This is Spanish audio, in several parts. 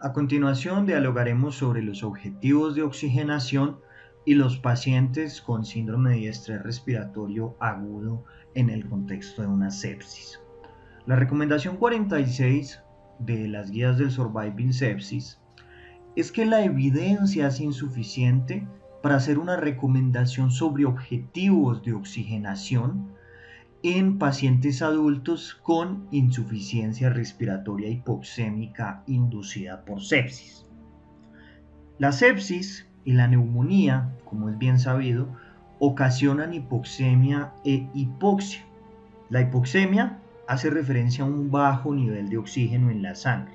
A continuación, dialogaremos sobre los objetivos de oxigenación y los pacientes con síndrome de estrés respiratorio agudo en el contexto de una sepsis. La recomendación 46 de las guías del Surviving Sepsis es que la evidencia es insuficiente para hacer una recomendación sobre objetivos de oxigenación en pacientes adultos con insuficiencia respiratoria hipoxémica inducida por sepsis. La sepsis y la neumonía, como es bien sabido, ocasionan hipoxemia e hipoxia. La hipoxemia hace referencia a un bajo nivel de oxígeno en la sangre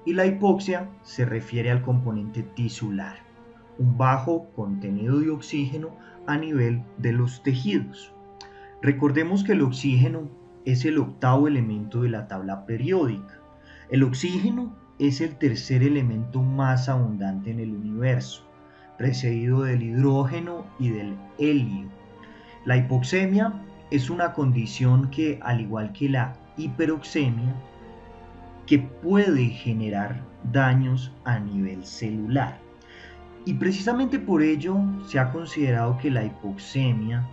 y la hipoxia se refiere al componente tisular, un bajo contenido de oxígeno a nivel de los tejidos. Recordemos que el oxígeno es el octavo elemento de la tabla periódica. El oxígeno es el tercer elemento más abundante en el universo, precedido del hidrógeno y del helio. La hipoxemia es una condición que, al igual que la hiperoxemia, que puede generar daños a nivel celular. Y precisamente por ello se ha considerado que la hipoxemia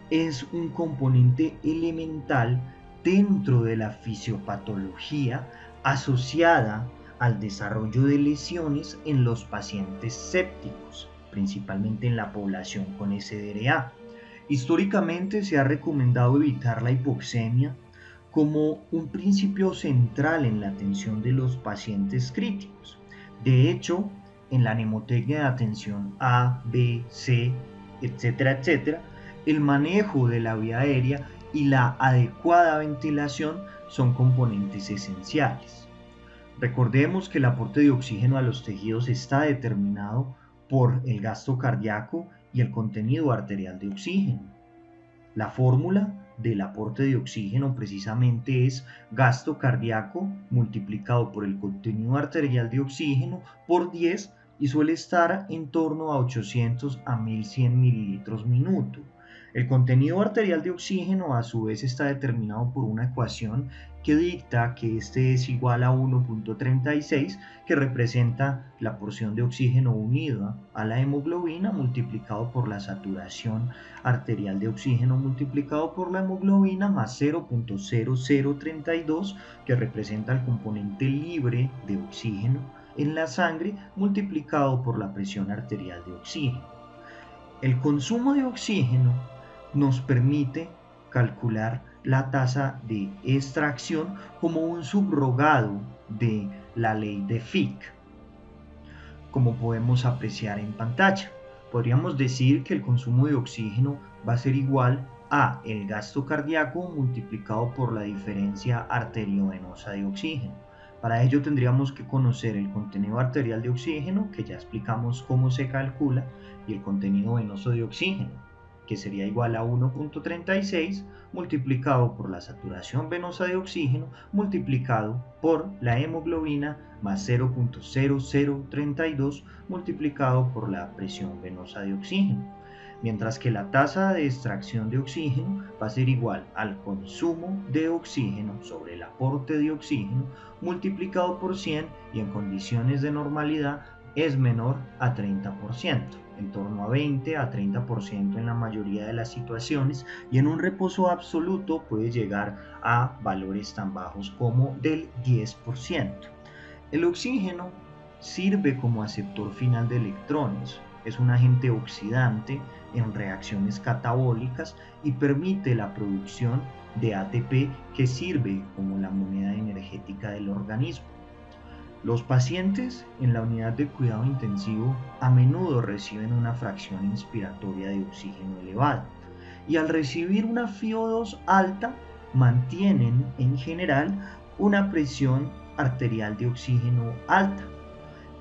es un componente elemental dentro de la fisiopatología asociada al desarrollo de lesiones en los pacientes sépticos, principalmente en la población con SDRA. Históricamente se ha recomendado evitar la hipoxemia como un principio central en la atención de los pacientes críticos. De hecho, en la mnemotecnia de atención A, B, C, etcétera, el manejo de la vía aérea y la adecuada ventilación son componentes esenciales. Recordemos que el aporte de oxígeno a los tejidos está determinado por el gasto cardíaco y el contenido arterial de oxígeno. La fórmula del aporte de oxígeno precisamente es gasto cardíaco multiplicado por el contenido arterial de oxígeno por 10 y suele estar en torno a 800 a 1100 mililitros minuto. El contenido arterial de oxígeno a su vez está determinado por una ecuación que dicta que este es igual a 1.36, que representa la porción de oxígeno unida a la hemoglobina multiplicado por la saturación arterial de oxígeno multiplicado por la hemoglobina más 0.0032, que representa el componente libre de oxígeno en la sangre multiplicado por la presión arterial de oxígeno. El consumo de oxígeno nos permite calcular la tasa de extracción como un subrogado de la ley de Fick, como podemos apreciar en pantalla. Podríamos decir que el consumo de oxígeno va a ser igual a el gasto cardíaco multiplicado por la diferencia arteriovenosa de oxígeno. Para ello tendríamos que conocer el contenido arterial de oxígeno, que ya explicamos cómo se calcula, y el contenido venoso de oxígeno, que sería igual a 1.36 multiplicado por la saturación venosa de oxígeno multiplicado por la hemoglobina más 0.0032 multiplicado por la presión venosa de oxígeno. Mientras que la tasa de extracción de oxígeno va a ser igual al consumo de oxígeno sobre el aporte de oxígeno multiplicado por 100 y en condiciones de normalidad es menor a 30%, en torno a 20 a 30% en la mayoría de las situaciones, y en un reposo absoluto puede llegar a valores tan bajos como del 10%. El oxígeno sirve como aceptor final de electrones, es un agente oxidante en reacciones catabólicas y permite la producción de ATP, que sirve como la moneda energética del organismo. Los pacientes en la unidad de cuidado intensivo a menudo reciben una fracción inspiratoria de oxígeno elevada y al recibir una FiO2 alta mantienen en general una presión arterial de oxígeno alta.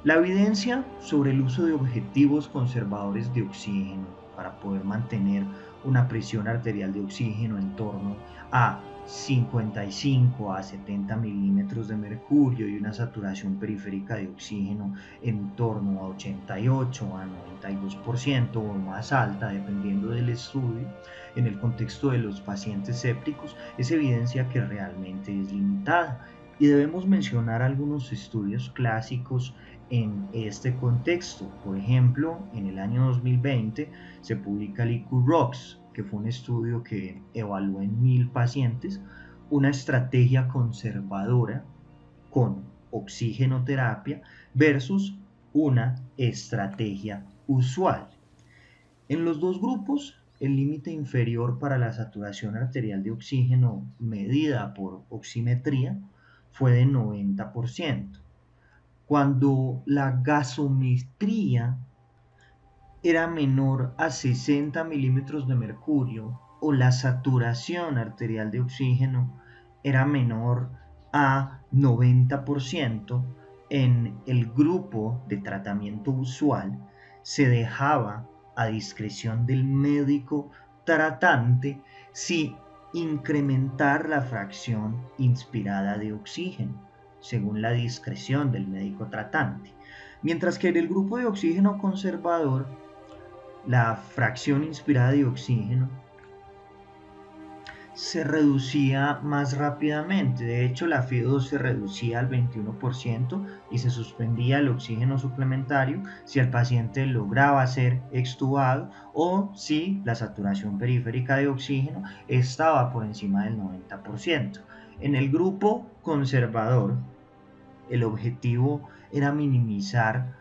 La evidencia sobre el uso de objetivos conservadores de oxígeno para poder mantener una presión arterial de oxígeno en torno a 55 a 70 milímetros de mercurio y una saturación periférica de oxígeno en torno a 88 a 92% o más alta, dependiendo del estudio, en el contexto de los pacientes sépticos, es evidencia que realmente es limitada Y debemos mencionar algunos estudios clásicos en este contexto. Por ejemplo, en el año 2020 se publica el IQ-ROX, que fue un estudio que evaluó en 1000 pacientes una estrategia conservadora con oxigenoterapia versus una estrategia usual. En los dos grupos, el límite inferior para la saturación arterial de oxígeno medida por oximetría fue de 90%, cuando la gasometría era menor a 60 milímetros de mercurio o la saturación arterial de oxígeno era menor a 90%, en el grupo de tratamiento usual se dejaba a discreción del médico tratante si incrementar la fracción inspirada de oxígeno, según la discreción del médico tratante. Mientras que en el grupo de oxígeno conservador, la fracción inspirada de oxígeno se reducía más rápidamente. De hecho, la FIO2 se reducía al 21% y se suspendía el oxígeno suplementario si el paciente lograba ser extubado o si la saturación periférica de oxígeno estaba por encima del 90%. En el grupo conservador, el objetivo era minimizar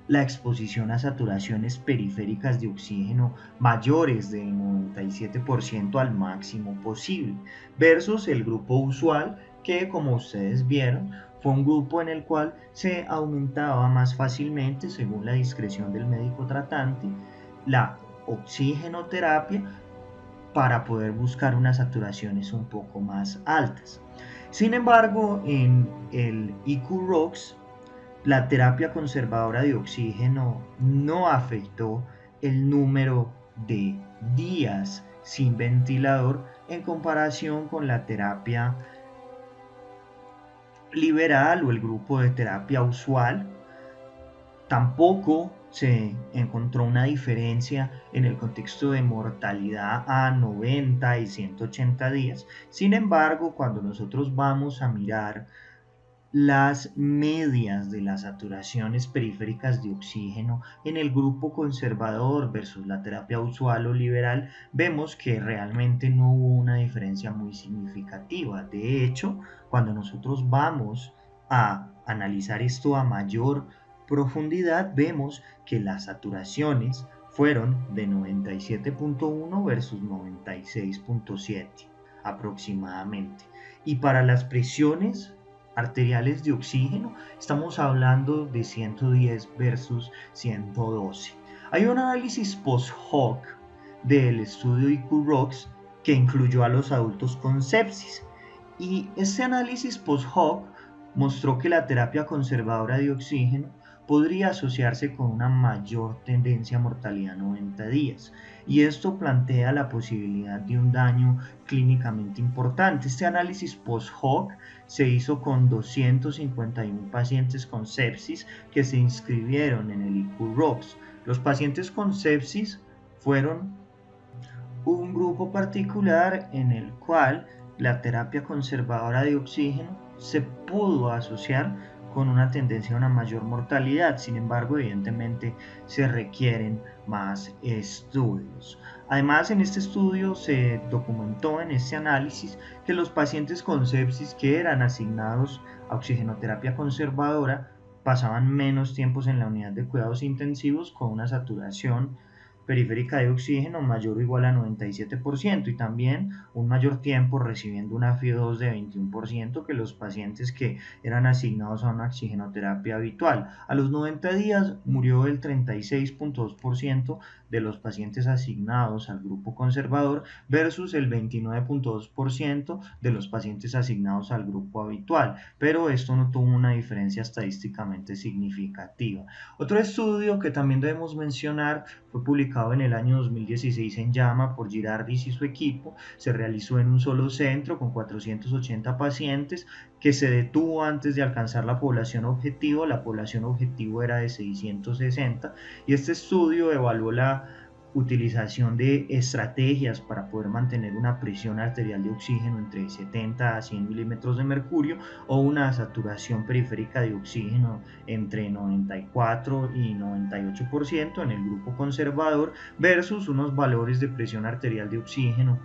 la exposición a saturaciones periféricas de oxígeno mayores de 97% al máximo posible, versus el grupo usual, que como ustedes vieron, fue un grupo en el cual se aumentaba más fácilmente, según la discreción del médico tratante, la oxigenoterapia para poder buscar unas saturaciones un poco más altas. Sin embargo, en el IQ-ROX, la terapia conservadora de oxígeno no afectó el número de días sin ventilador en comparación con la terapia liberal o el grupo de terapia usual. Tampoco se encontró una diferencia en el contexto de mortalidad a 90 y 180 días. Sin embargo, cuando nosotros vamos a mirar las medias de las saturaciones periféricas de oxígeno en el grupo conservador versus la terapia usual o liberal, vemos que realmente no hubo una diferencia muy significativa. De hecho, cuando nosotros vamos a analizar esto a mayor profundidad, vemos que las saturaciones fueron de 97.1 versus 96.7 aproximadamente. Y para las presiones arteriales de oxígeno, estamos hablando de 110 versus 112. Hay un análisis post-hoc del estudio IQ-ROX que incluyó a los adultos con sepsis, y ese análisis post-hoc mostró que la terapia conservadora de oxígeno podría asociarse con una mayor tendencia a mortalidad a 90 días, y esto plantea la posibilidad de un daño clínicamente importante. Este análisis post-hoc se hizo con 251 pacientes con sepsis que se inscribieron en el IQ-ROX. Los pacientes con sepsis fueron un grupo particular en el cual la terapia conservadora de oxígeno se pudo asociar con una tendencia a una mayor mortalidad. Sin embargo, evidentemente se requieren más estudios. Además, en este estudio se documentó en este análisis que los pacientes con sepsis que eran asignados a oxigenoterapia conservadora pasaban menos tiempos en la unidad de cuidados intensivos con una saturación periférica de oxígeno mayor o igual a 97%, y también un mayor tiempo recibiendo una FIO2 de 21% que los pacientes que eran asignados a una oxigenoterapia habitual. A los 90 días murió el 36.2% de los pacientes asignados al grupo conservador versus el 29.2% de los pacientes asignados al grupo habitual, pero esto no tuvo una diferencia estadísticamente significativa. Otro estudio que también debemos mencionar fue publicado en el año 2016 en JAMA por Girardis y su equipo. Se realizó en un solo centro con 480 pacientes, que se detuvo antes de alcanzar la población objetivo. La población objetivo era de 660, y este estudio evaluó la utilización de estrategias para poder mantener una presión arterial de oxígeno entre 70 a 100 milímetros de mercurio o una saturación periférica de oxígeno entre 94 y 98% en el grupo conservador versus unos valores de presión arterial de oxígeno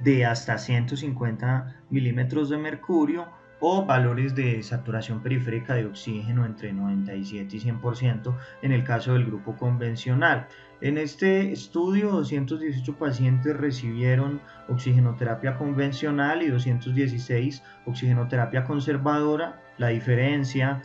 de hasta 150 milímetros de mercurio o valores de saturación periférica de oxígeno entre 97 y 100% en el caso del grupo convencional. En este estudio, 218 pacientes recibieron oxigenoterapia convencional y 216 oxigenoterapia conservadora. La diferencia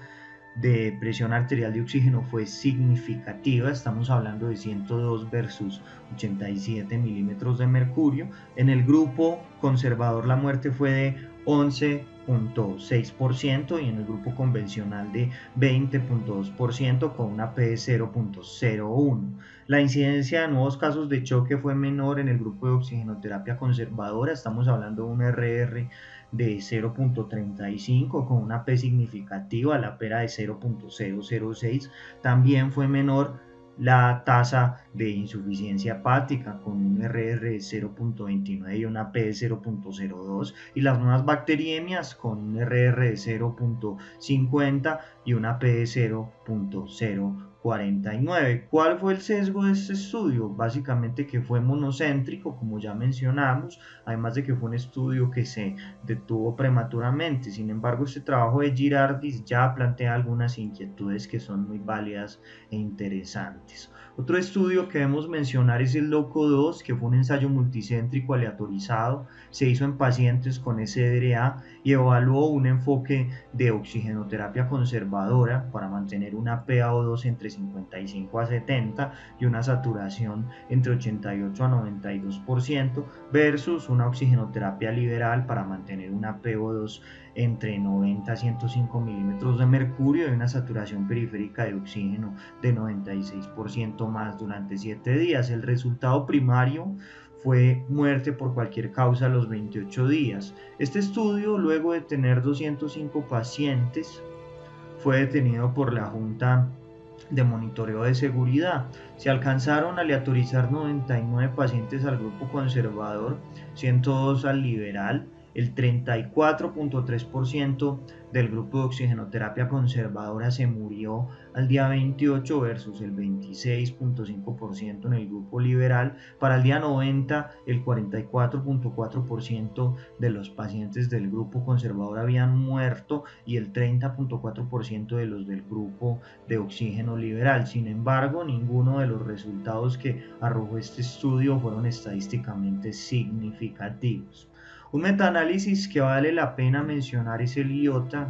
de presión arterial de oxígeno fue significativa, estamos hablando de 102 versus 87 milímetros de mercurio. En el grupo conservador la muerte fue de 11.6% y en el grupo convencional de 20.2% con una P de 0.01. La incidencia de nuevos casos de choque fue menor en el grupo de oxigenoterapia conservadora, estamos hablando de un RR de 0.35 con una P significativa, la P era de 0.006. También fue menor la tasa de insuficiencia hepática con un RR de 0.29 y una P de 0.02 y las nuevas bacteriemias con un RR de 0.50 y una P de 0.049. ¿Cuál fue el sesgo de este estudio? Básicamente que fue monocéntrico, como ya mencionamos, además de que fue un estudio que se detuvo prematuramente. Sin embargo, este trabajo de Girardis ya plantea algunas inquietudes que son muy válidas e interesantes. Otro estudio que debemos mencionar es el LOCO-2, que fue un ensayo multicéntrico aleatorizado, se hizo en pacientes con SDRA y evaluó un enfoque de oxigenoterapia conservadora para mantener una PaO2 entre 55 a 70 y una saturación entre 88 a 92% versus una oxigenoterapia liberal para mantener una PaO2 entre 90 a 105 milímetros de mercurio y una saturación periférica de oxígeno de 96% más durante 7 días. El resultado primario fue muerte por cualquier causa a los 28 días. Este estudio, luego de tener 205 pacientes, fue detenido por la Junta de Monitoreo de Seguridad. Se alcanzaron a aleatorizar 99 pacientes al grupo conservador, 102 al liberal. El 34.3% del grupo de oxigenoterapia conservadora se murió al día 28 versus el 26.5% en el grupo liberal. Para el día 90, el 44.4% de los pacientes del grupo conservador habían muerto y el 30.4% de los del grupo de oxígeno liberal. Sin embargo, ninguno de los resultados que arrojó este estudio fueron estadísticamente significativos. Un metaanálisis que vale la pena mencionar es el IOTA,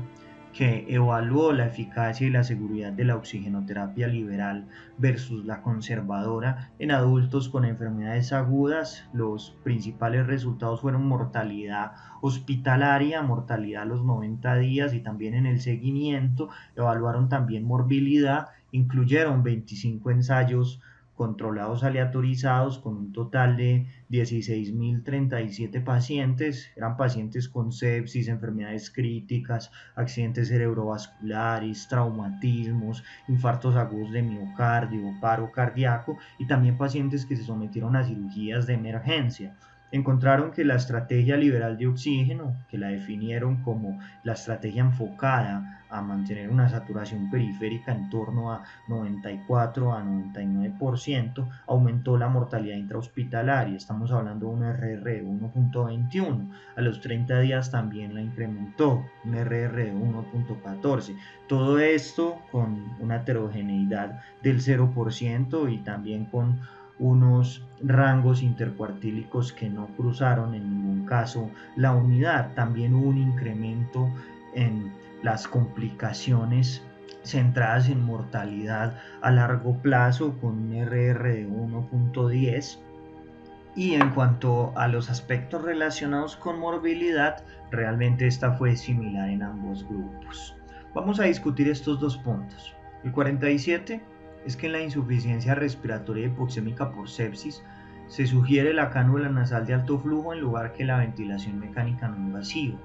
que evaluó la eficacia y la seguridad de la oxigenoterapia liberal versus la conservadora en adultos con enfermedades agudas. Los principales resultados fueron mortalidad hospitalaria, mortalidad a los 90 días y también en el seguimiento. Evaluaron también morbilidad, incluyeron 25 ensayos controlados aleatorizados con un total de 16.037 pacientes. Eran pacientes con sepsis, enfermedades críticas, accidentes cerebrovasculares, traumatismos, infartos agudos de miocardio, paro cardíaco y también pacientes que se sometieron a cirugías de emergencia. Encontraron que la estrategia liberal de oxígeno, que la definieron como la estrategia enfocada a mantener una saturación periférica en torno a 94 a 99%, aumentó la mortalidad intrahospitalaria. Estamos hablando de un RR de 1.21. A los 30 días también la incrementó, un RR de 1.14. Todo esto con una heterogeneidad del 0% y también con unos rangos intercuartílicos que no cruzaron en ningún caso la unidad. También hubo un incremento en las complicaciones centradas en mortalidad a largo plazo con un RR de 1.10. Y en cuanto a los aspectos relacionados con morbilidad, realmente esta fue similar en ambos grupos. Vamos a discutir estos dos puntos. El 47 es que en la insuficiencia respiratoria hipoxémica por sepsis se sugiere la cánula nasal de alto flujo en lugar que la ventilación mecánica no invasiva.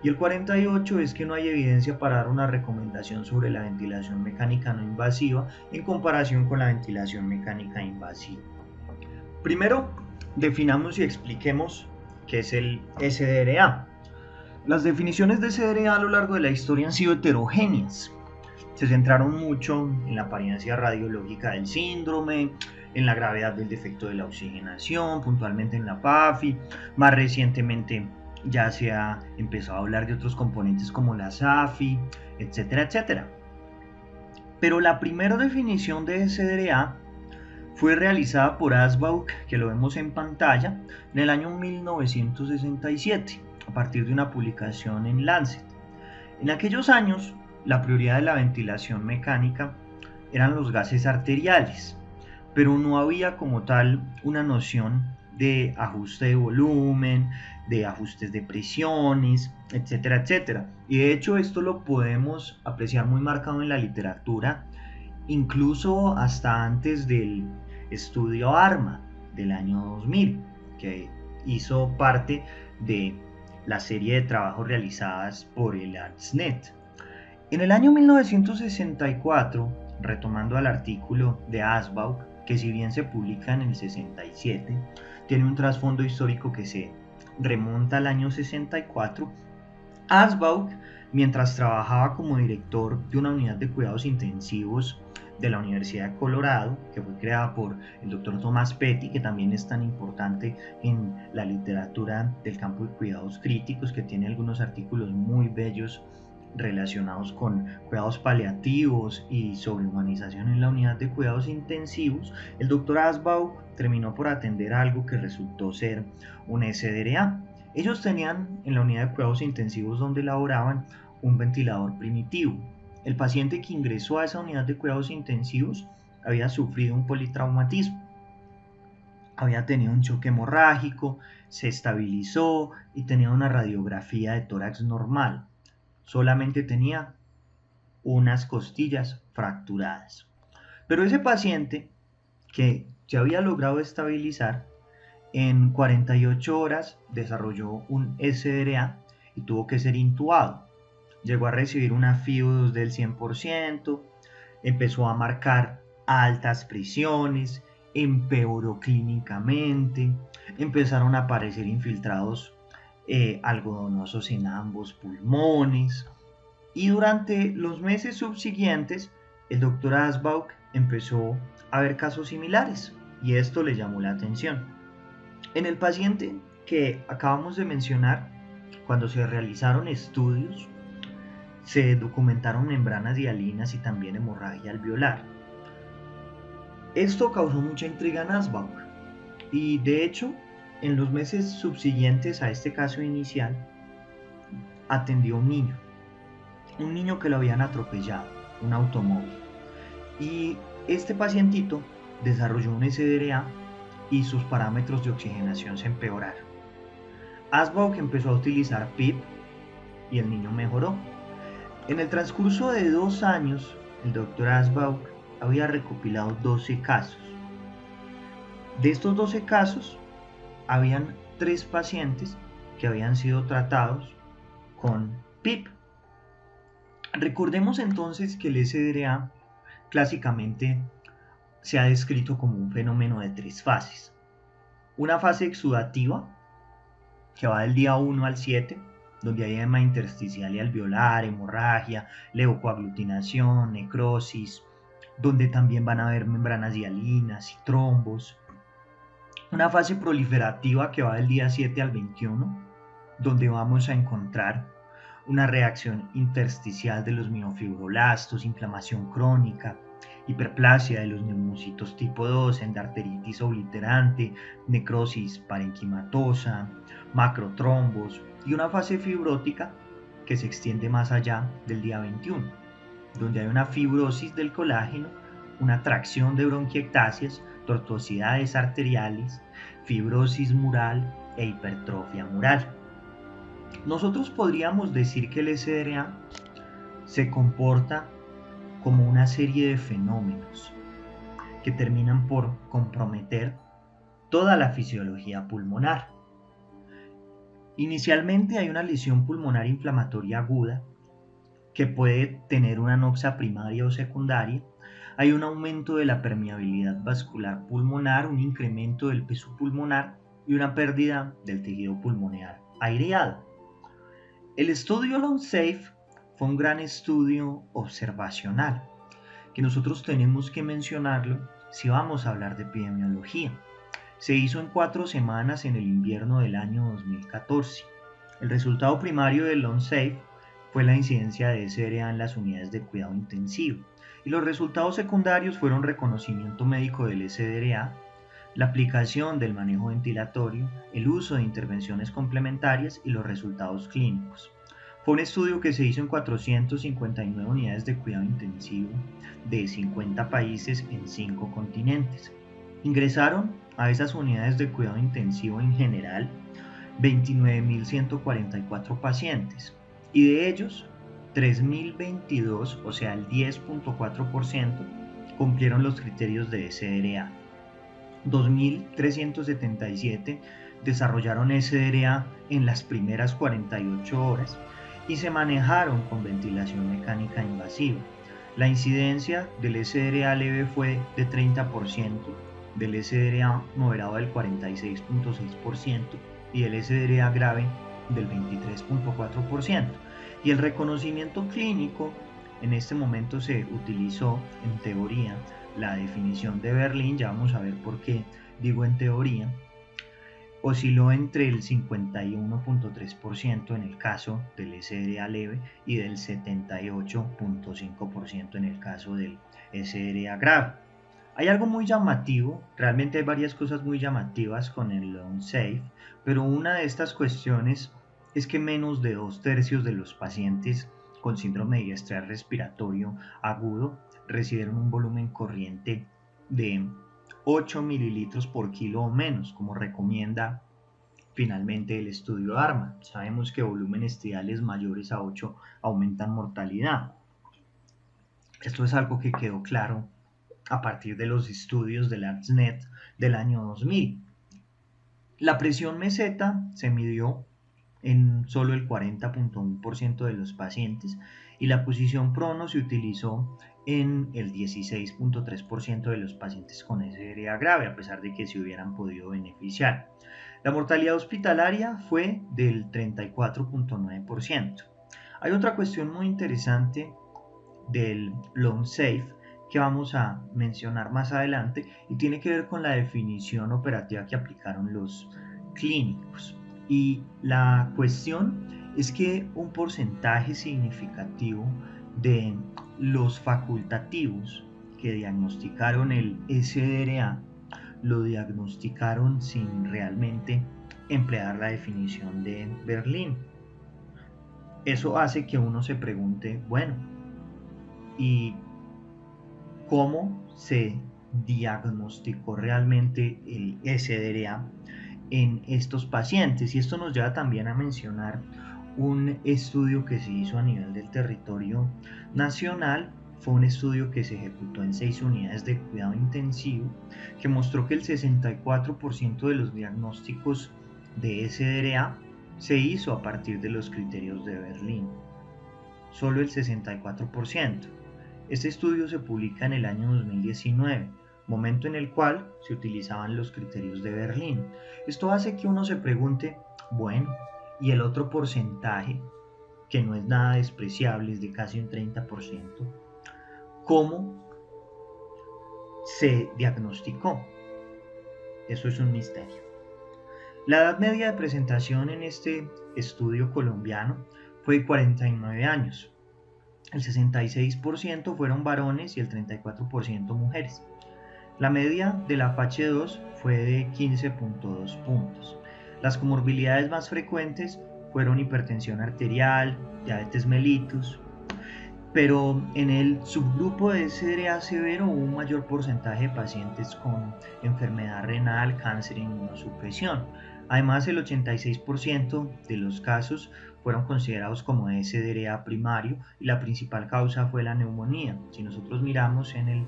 Y el 48 es que no hay evidencia para dar una recomendación sobre la ventilación mecánica no invasiva en comparación con la ventilación mecánica invasiva. Primero, definamos y expliquemos qué es el SDRA. Las definiciones de SDRA a lo largo de la historia han sido heterogéneas. Se centraron mucho en la apariencia radiológica del síndrome, en la gravedad del defecto de la oxigenación, puntualmente en la PAFI. Más recientemente ya se ha empezado a hablar de otros componentes como la SAFI, etcétera, etcétera. Pero la primera definición de SDRA fue realizada por Asbaugh, que lo vemos en pantalla, en el año 1967, a partir de una publicación en Lancet. En aquellos años, la prioridad de la ventilación mecánica eran los gases arteriales, pero no había como tal una noción de ajuste de volumen, de ajustes de presiones, etcétera, etcétera. Y de hecho esto lo podemos apreciar muy marcado en la literatura, incluso hasta antes del estudio ARMA del año 2000, que hizo parte de la serie de trabajos realizadas por el ARTSNET. En el año 1964, retomando al artículo de Asbaugh, que si bien se publica en el 67, tiene un trasfondo histórico que se remonta al año 64, Asbaugh, mientras trabajaba como director de una unidad de cuidados intensivos de la Universidad de Colorado, que fue creada por el doctor Thomas Petty, que también es tan importante en la literatura del campo de cuidados críticos, que tiene algunos artículos muy bellos relacionados con cuidados paliativos y sobrehumanización en la unidad de cuidados intensivos. El doctor Asbaugh terminó por atender algo que resultó ser un SDRA. Ellos tenían en la unidad de cuidados intensivos donde laboraban un ventilador primitivo. El paciente que ingresó a esa unidad de cuidados intensivos había sufrido un politraumatismo, había tenido un choque hemorrágico, se estabilizó y tenía una radiografía de tórax normal. Solamente tenía unas costillas fracturadas. Pero ese paciente, que se había logrado estabilizar, en 48 horas desarrolló un SDRA y tuvo que ser intubado. Llegó a recibir una FiO2 del 100%, empezó a marcar altas presiones, empeoró clínicamente, empezaron a aparecer infiltrados algodonosos en ambos pulmones, y durante los meses subsiguientes el doctor Asbaugh empezó a ver casos similares y esto le llamó la atención. En el paciente que acabamos de mencionar, cuando se realizaron estudios, se documentaron membranas hialinas y también hemorragia alveolar. Esto causó mucha intriga en Asbaugh y de hecho en los meses subsiguientes a este caso inicial atendió a un niño que lo habían atropellado, un automóvil, y este pacientito desarrolló un SDRA y sus parámetros de oxigenación se empeoraron. Asbaugh empezó a utilizar PIP y el niño mejoró. En el transcurso de 2 años, el doctor Asbaugh había recopilado 12 casos. De estos 12 casos, habían 3 pacientes que habían sido tratados con PIP. Recordemos entonces que el SDRA clásicamente se ha descrito como un fenómeno de 3 fases. Una fase exudativa, que va del día 1 al 7, donde hay edema intersticial y alveolar, hemorragia, leucoaglutinación, necrosis, donde también van a haber membranas hialinas y trombos. Una fase proliferativa que va del día 7 al 21, donde vamos a encontrar una reacción intersticial de los miofibroblastos, inflamación crónica, hiperplasia de los neumocitos tipo 2, endarteritis obliterante, necrosis parenquimatosa, macrotrombos y una fase fibrótica que se extiende más allá del día 21, donde hay una fibrosis del colágeno, una tracción de bronquiectasias, tortuosidades arteriales, fibrosis mural e hipertrofia mural. Nosotros podríamos decir que el SDRA se comporta como una serie de fenómenos que terminan por comprometer toda la fisiología pulmonar. Inicialmente hay una lesión pulmonar inflamatoria aguda que puede tener una anoxia primaria o secundaria, hay un aumento de la permeabilidad vascular pulmonar, un incremento del peso pulmonar y una pérdida del tejido pulmonar aireado. El estudio LungSafe fue un gran estudio observacional que nosotros tenemos que mencionarlo si vamos a hablar de epidemiología. Se hizo en 4 semanas en el invierno del año 2014. El resultado primario del LungSafe fue la incidencia de SRA en las unidades de cuidado intensivo, y los resultados secundarios fueron reconocimiento médico del SDRA, la aplicación del manejo ventilatorio, el uso de intervenciones complementarias y los resultados clínicos. Fue un estudio que se hizo en 459 unidades de cuidado intensivo de 50 países en 5 continentes. Ingresaron a esas unidades de cuidado intensivo en general 29.144 pacientes, y de ellos 3.022, o sea el 10.4%, cumplieron los criterios de SDRA. 2.377 desarrollaron SDRA en las primeras 48 horas y se manejaron con ventilación mecánica invasiva. La incidencia del SDRA leve fue de 30%, del SDRA moderado del 46.6% y el SDRA grave del 23.4%. Y el reconocimiento clínico, en este momento se utilizó en teoría la definición de Berlín, ya vamos a ver por qué digo en teoría, osciló entre el 51.3% en el caso del SDRA leve y del 78.5% en el caso del SDRA grave. Hay algo muy llamativo, realmente hay varias cosas muy llamativas con el LungSafe, pero una de estas cuestiones es que menos de 2/3 de los pacientes con síndrome de estrés respiratorio agudo recibieron un volumen corriente de 8 mililitros por kilo o menos, como recomienda finalmente el estudio ARMA. Sabemos que volúmenes triales mayores a 8 aumentan mortalidad. Esto es algo que quedó claro a partir de los estudios del ARTSNet del año 2000. La presión meseta se midió en solo el 40.1% de los pacientes y la posición prono se utilizó en el 16.3% de los pacientes con SDRA grave, a pesar de que se hubieran podido beneficiar. La mortalidad hospitalaria fue del 34.9%. Hay otra cuestión muy interesante del LungSafe que vamos a mencionar más adelante y tiene que ver con la definición operativa que aplicaron los clínicos. Y la cuestión es que un porcentaje significativo de los facultativos que diagnosticaron el SDRA lo diagnosticaron sin realmente emplear la definición de Berlín. Eso hace que uno se pregunte, bueno, ¿y cómo se diagnosticó realmente el SDRA en estos pacientes? Y esto nos lleva también a mencionar un estudio que se hizo a nivel del territorio nacional. Fue un estudio que se ejecutó en 6 unidades de cuidado intensivo que mostró que el 64% de los diagnósticos de SDRA se hizo a partir de los criterios de Berlín. Solo el 64%. Este estudio se publica en el año 2019, momento en el cual se utilizaban los criterios de Berlín. Esto hace que uno se pregunte, bueno, ¿y el otro porcentaje, que no es nada despreciable, es de casi un 30%, cómo se diagnosticó? Eso es un misterio. La edad media de presentación en este estudio colombiano fue de 49 años. El 66% fueron varones y el 34% mujeres. La media de la FH2 fue de 15.2 puntos. Las comorbilidades más frecuentes fueron hipertensión arterial, diabetes mellitus, pero en el subgrupo de SDRA severo hubo un mayor porcentaje de pacientes con enfermedad renal, cáncer e inmunosupresión. Además, el 86% de los casos fueron considerados como SDRA primario y la principal causa fue la neumonía. Si nosotros miramos en el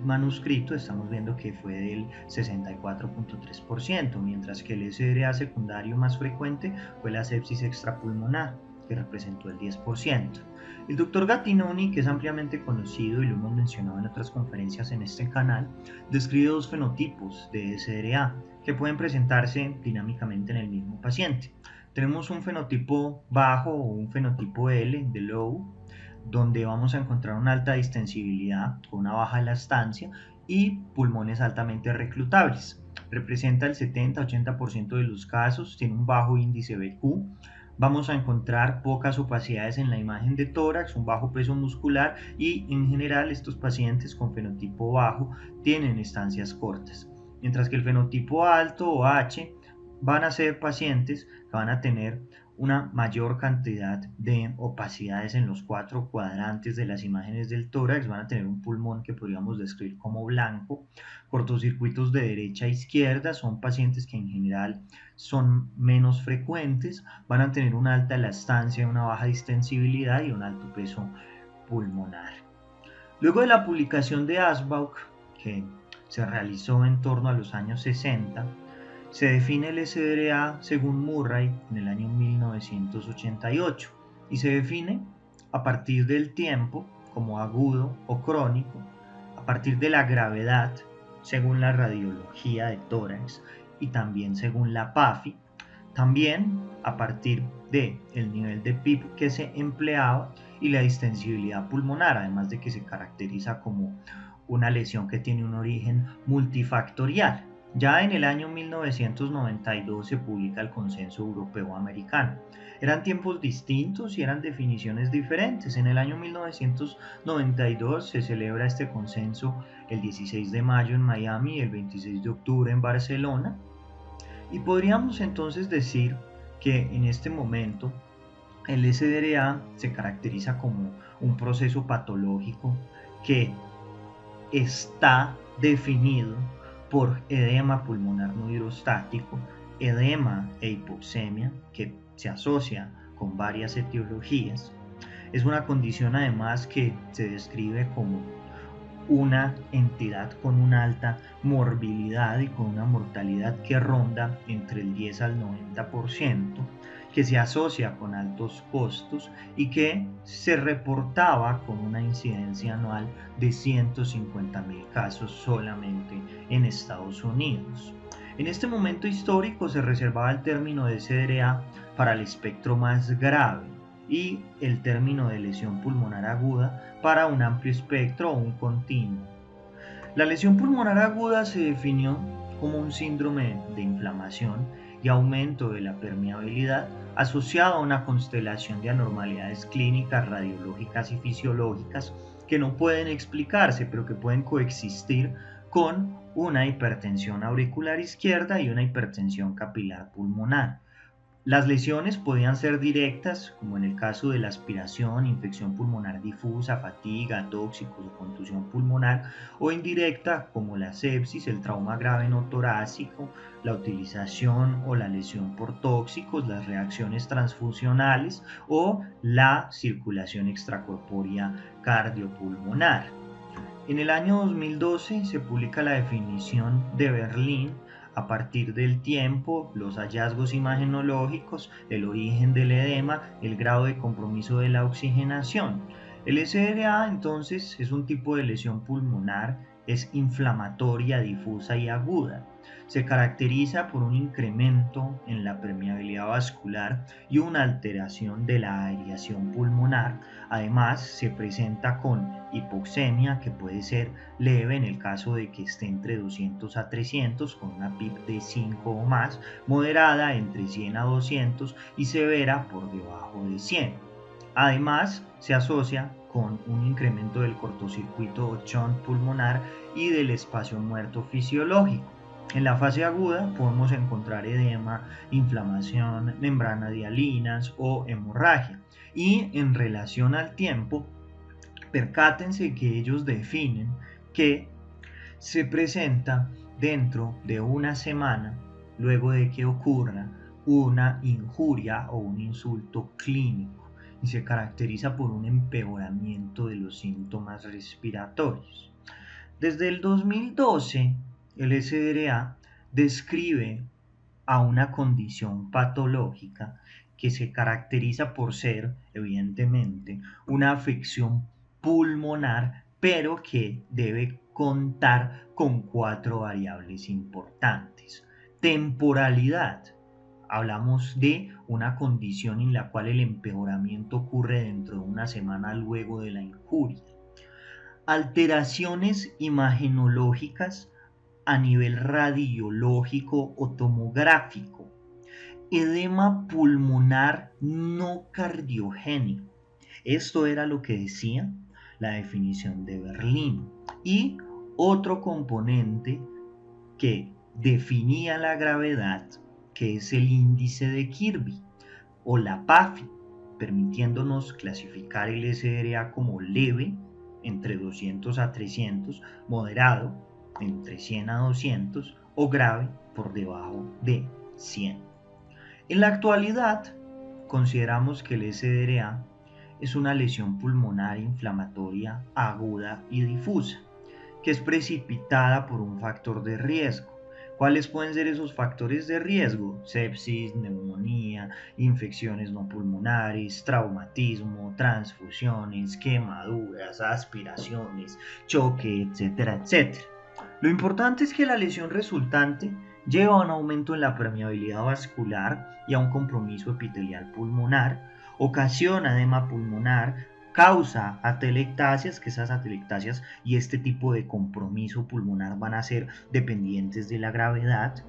manuscrito, estamos viendo que fue del 64.3%, mientras que el SDRA secundario más frecuente fue la sepsis extrapulmonar. que representó el 10%. El doctor Gattinoni, que es ampliamente conocido y lo hemos mencionado en otras conferencias en este canal, describe dos fenotipos de SDRA que pueden presentarse dinámicamente en el mismo paciente. Tenemos un fenotipo bajo o un fenotipo L de low, donde vamos a encontrar una alta distensibilidad con una baja elastancia y pulmones altamente reclutables. Representa el 70-80% de los casos, tiene un bajo índice BQ. Vamos a encontrar pocas opacidades en la imagen de tórax, un bajo peso muscular y en general estos pacientes con fenotipo bajo tienen estancias cortas. Mientras que el fenotipo alto o H van a ser pacientes que van a tener una mayor cantidad de opacidades en los 4 cuadrantes de las imágenes del tórax, van a tener un pulmón que podríamos describir como blanco, cortocircuitos de derecha a izquierda, son pacientes que en general son menos frecuentes, van a tener una alta elastancia, una baja distensibilidad y un alto peso pulmonar. Luego de la publicación de Asbauch, que se realizó en torno a los años 60, se define el SDRA según Murray en el año 1988 y se define a partir del tiempo como agudo o crónico, a partir de la gravedad según la radiología de tórax y también según la PAFI, también a partir del nivel de PIB que se empleaba y la distensibilidad pulmonar, además de que se caracteriza como una lesión que tiene un origen multifactorial. Ya en el año 1992 se publica el Consenso Europeo Americano. Eran tiempos distintos y eran definiciones diferentes. En el año 1992 se celebra este consenso el 16 de mayo en Miami y el 26 de octubre en Barcelona. Y podríamos entonces decir que en este momento el SDRA se caracteriza como un proceso patológico que está definido por edema pulmonar no hidrostático, edema e hipoxemia, que se asocia con varias etiologías. Es una condición además que se describe como una entidad con una alta morbilidad y con una mortalidad que ronda entre el 10 al 90%, que se asocia con altos costos y que se reportaba con una incidencia anual de 150,000 casos solamente en Estados Unidos. En este momento histórico se reservaba el término de SDRA para el espectro más grave y el término de lesión pulmonar aguda para un amplio espectro o un continuo. La lesión pulmonar aguda se definió como un síndrome de inflamación y aumento de la permeabilidad asociado a una constelación de anormalidades clínicas, radiológicas y fisiológicas que no pueden explicarse, pero que pueden coexistir con una hipertensión auricular izquierda y una hipertensión capilar pulmonar. Las lesiones podían ser directas, como en el caso de la aspiración, infección pulmonar difusa, fatiga, tóxicos o contusión pulmonar, o indirecta, como la sepsis, el trauma grave no torácico, la utilización o la lesión por tóxicos, las reacciones transfusionales o la circulación extracorpórea cardiopulmonar. En el año 2012 se publica la definición de Berlín a partir del tiempo, los hallazgos imagenológicos, el origen del edema, el grado de compromiso de la oxigenación. El SDRA entonces es un tipo de lesión pulmonar, es inflamatoria, difusa y aguda. Se caracteriza por un incremento en la permeabilidad vascular y una alteración de la aireación pulmonar. Además, se presenta con hipoxemia, que puede ser leve en el caso de que esté entre 200 a 300 con una PIB de 5 o más, moderada entre 100 a 200 y severa por debajo de 100. Además, se asocia con un incremento del cortocircuito o shunt pulmonar y del espacio muerto fisiológico. En la fase aguda podemos encontrar edema, inflamación, membrana hialinas o hemorragia. Y en relación al tiempo, percátense que ellos definen que se presenta dentro de una semana luego de que ocurra una injuria o un insulto clínico y se caracteriza por un empeoramiento de los síntomas respiratorios. Desde el 2012, el SDRA describe a una condición patológica que se caracteriza por ser, evidentemente, una afección pulmonar, pero que debe contar con 4 variables importantes. Temporalidad. Hablamos de una condición en la cual el empeoramiento ocurre dentro de una semana luego de la injuria. Alteraciones imagenológicas a nivel radiológico o tomográfico. Edema pulmonar no cardiogénico. Esto era lo que decía la definición de Berlín. Y otro componente que definía la gravedad, que es el índice de Kirby o la PAFI, permitiéndonos clasificar el SDRA como leve entre 200 a 300, moderado entre 100 a 200 o grave por debajo de 100. En la actualidad, consideramos que el SDRA es una lesión pulmonar inflamatoria aguda y difusa, que es precipitada por un factor de riesgo. ¿Cuáles pueden ser esos factores de riesgo? Sepsis, neumonía, infecciones no pulmonares, traumatismo, transfusiones, quemaduras, aspiraciones, choque, etcétera, etcétera. Lo importante es que la lesión resultante lleva a un aumento en la permeabilidad vascular y a un compromiso epitelial pulmonar, ocasiona edema pulmonar, causa atelectasias, que esas atelectasias y este tipo de compromiso pulmonar van a ser dependientes de la gravedad,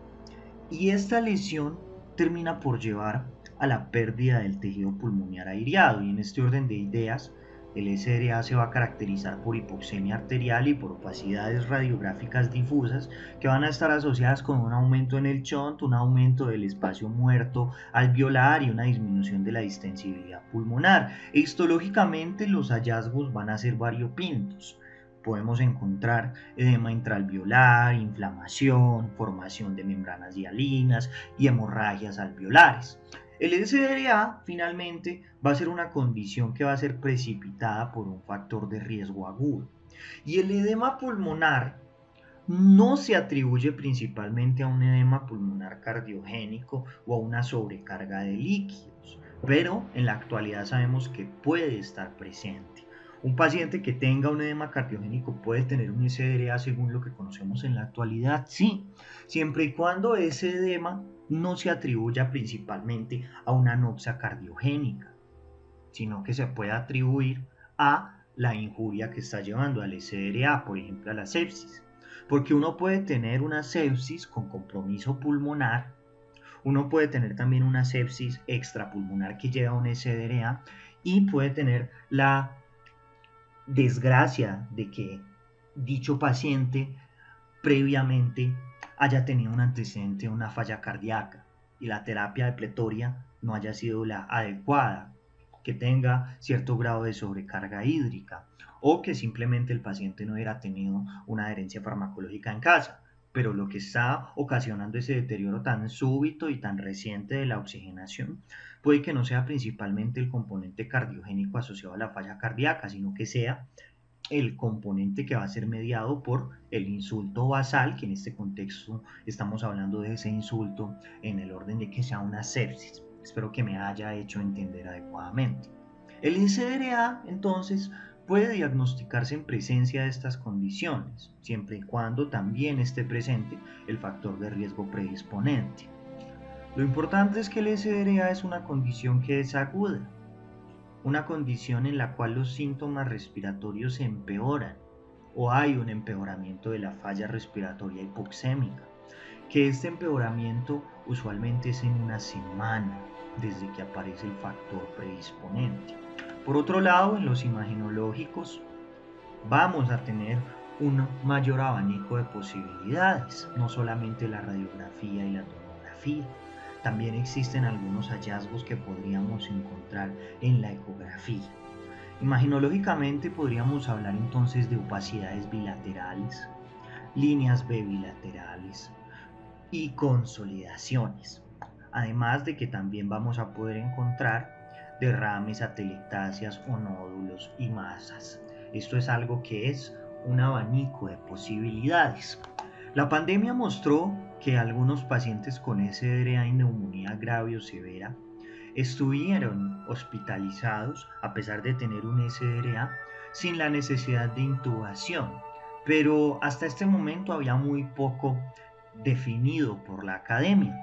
y esta lesión termina por llevar a la pérdida del tejido pulmonar aireado. Y en este orden de ideas, el SDRA se va a caracterizar por hipoxemia arterial y por opacidades radiográficas difusas que van a estar asociadas con un aumento en el shunt, un aumento del espacio muerto alveolar y una disminución de la distensibilidad pulmonar. Histológicamente los hallazgos van a ser variopintos. Podemos encontrar edema intraalveolar, inflamación, formación de membranas hialinas y hemorragias alveolares. El SDRA finalmente va a ser una condición que va a ser precipitada por un factor de riesgo agudo. Y el edema pulmonar no se atribuye principalmente a un edema pulmonar cardiogénico o a una sobrecarga de líquidos, pero en la actualidad sabemos que puede estar presente. Un paciente que tenga un edema cardiogénico puede tener un SDRA según lo que conocemos en la actualidad, sí, siempre y cuando ese edema no se atribuya principalmente a una anoxia cardiogénica, sino que se puede atribuir a la injuria que está llevando al SDRA, por ejemplo a la sepsis. Porque uno puede tener una sepsis con compromiso pulmonar, uno puede tener también una sepsis extrapulmonar que lleva a un SDRA y puede tener la desgracia de que dicho paciente previamente haya tenido un antecedente de una falla cardíaca y la terapia depletoria no haya sido la adecuada, que tenga cierto grado de sobrecarga hídrica o que simplemente el paciente no hubiera tenido una adherencia farmacológica en casa. Pero lo que está ocasionando ese deterioro tan súbito y tan reciente de la oxigenación puede que no sea principalmente el componente cardiogénico asociado a la falla cardíaca, sino que sea el componente que va a ser mediado por el insulto basal, que en este contexto estamos hablando de ese insulto en el orden de que sea una sepsis. Espero que me haya hecho entender adecuadamente. El SDRA, entonces, puede diagnosticarse en presencia de estas condiciones, siempre y cuando también esté presente el factor de riesgo predisponente. Lo importante es que el SDRA es una condición que es aguda, una condición en la cual los síntomas respiratorios se empeoran o hay un empeoramiento de la falla respiratoria hipoxémica, que este empeoramiento usualmente es en una semana desde que aparece el factor predisponente. Por otro lado, en los imagenológicos vamos a tener un mayor abanico de posibilidades, no solamente la radiografía y la tomografía. También existen algunos hallazgos que podríamos encontrar en la ecografía. Imaginológicamente podríamos hablar entonces de opacidades bilaterales, líneas B bilaterales y consolidaciones. Además de que también vamos a poder encontrar derrames, atelectasias o nódulos y masas. Esto es algo que es un abanico de posibilidades. La pandemia mostró que algunos pacientes con SDRA y neumonía grave o severa estuvieron hospitalizados a pesar de tener un SDRA sin la necesidad de intubación, pero hasta este momento había muy poco definido por la academia.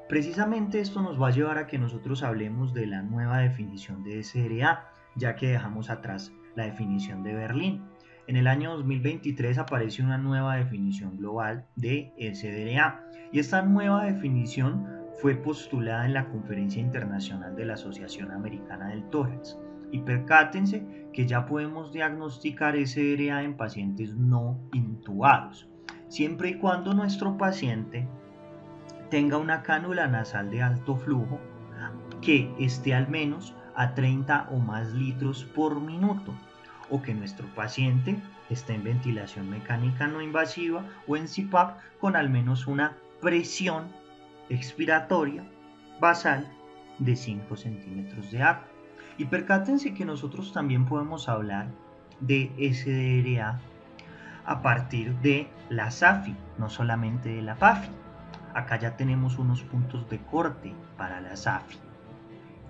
Precisamente esto nos va a llevar a que nosotros hablemos de la nueva definición de SDRA, ya que dejamos atrás la definición de Berlín. En el año 2023 aparece una nueva definición global de SDRA y esta nueva definición fue postulada en la Conferencia Internacional de la Asociación Americana del Tórax. Y percátense que ya podemos diagnosticar SDRA en pacientes no intubados, siempre y cuando nuestro paciente tenga una cánula nasal de alto flujo que esté al menos a 30 o más litros por minuto, o que nuestro paciente esté en ventilación mecánica no invasiva o en CPAP con al menos una presión expiratoria basal de 5 centímetros de agua. Y percátense que nosotros también podemos hablar de SDRA a partir de la SAFI, no solamente de la PAFI. Acá ya tenemos unos puntos de corte para la SAFI.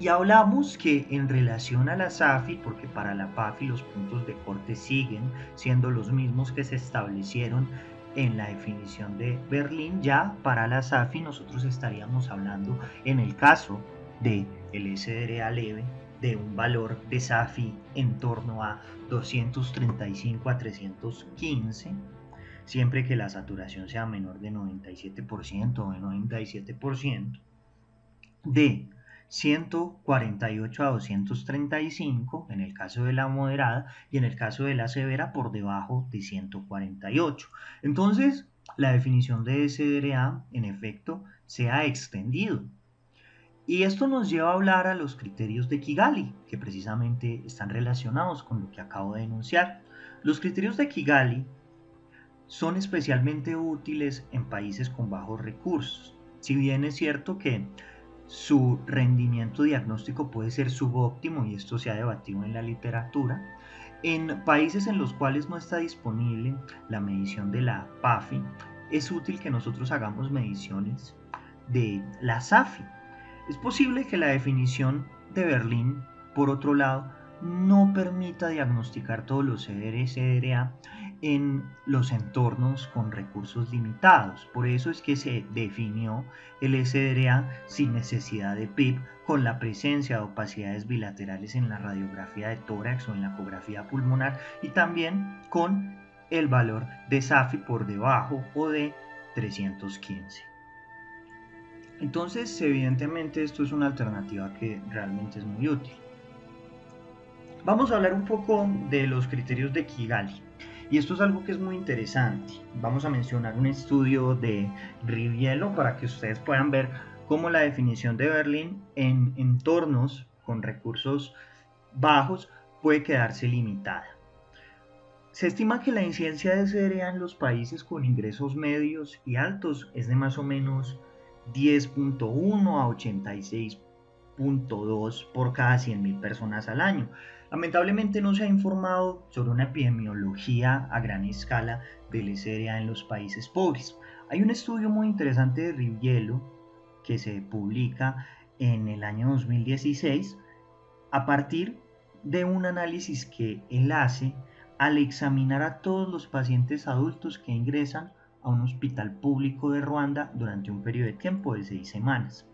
Y hablamos que en relación a la SAFI, porque para la PAFI los puntos de corte siguen siendo los mismos que se establecieron en la definición de Berlín, ya para la SAFI nosotros estaríamos hablando, en el caso del SDRA leve, de un valor de SAFI en torno a 235 a 315, siempre que la saturación sea menor de 97% o de 97%, de 148 a 235 en el caso de la moderada y en el caso de la severa por debajo de 148. Entonces, la definición de SDRA en efecto se ha extendido. Y esto nos lleva a hablar a los criterios de Kigali, que precisamente están relacionados con lo que acabo de enunciar. Los criterios de Kigali son especialmente útiles en países con bajos recursos. Si bien es cierto que su rendimiento diagnóstico puede ser subóptimo, y esto se ha debatido en la literatura, en países en los cuales no está disponible la medición de la PAFI, es útil que nosotros hagamos mediciones de la SAFI. Es posible que la definición de Berlín, por otro lado, no permita diagnosticar todos los SDRA en los entornos con recursos limitados. Por eso es que se definió el SDRA sin necesidad de PIP, con la presencia de opacidades bilaterales en la radiografía de tórax o en la ecografía pulmonar, y también con el valor de SAFI por debajo o de 315. Entonces, evidentemente esto es una alternativa que realmente es muy útil. Vamos a hablar un poco de los criterios de Kigali. Y esto es algo que es muy interesante. Vamos a mencionar un estudio de Rivielo para que ustedes puedan ver cómo la definición de Berlín en entornos con recursos bajos puede quedarse limitada. Se estima que la incidencia de SDRA en los países con ingresos medios y altos es de más o menos 10.1 a 86.2 por cada 100.000 personas al año. Lamentablemente no se ha informado sobre una epidemiología a gran escala del SDRA en los países pobres. Hay un estudio muy interesante de Rivielo que se publica en el año 2016 a partir de un análisis que él hace al examinar a todos los pacientes adultos que ingresan a un hospital público de Ruanda durante un periodo de tiempo de 6 semanas.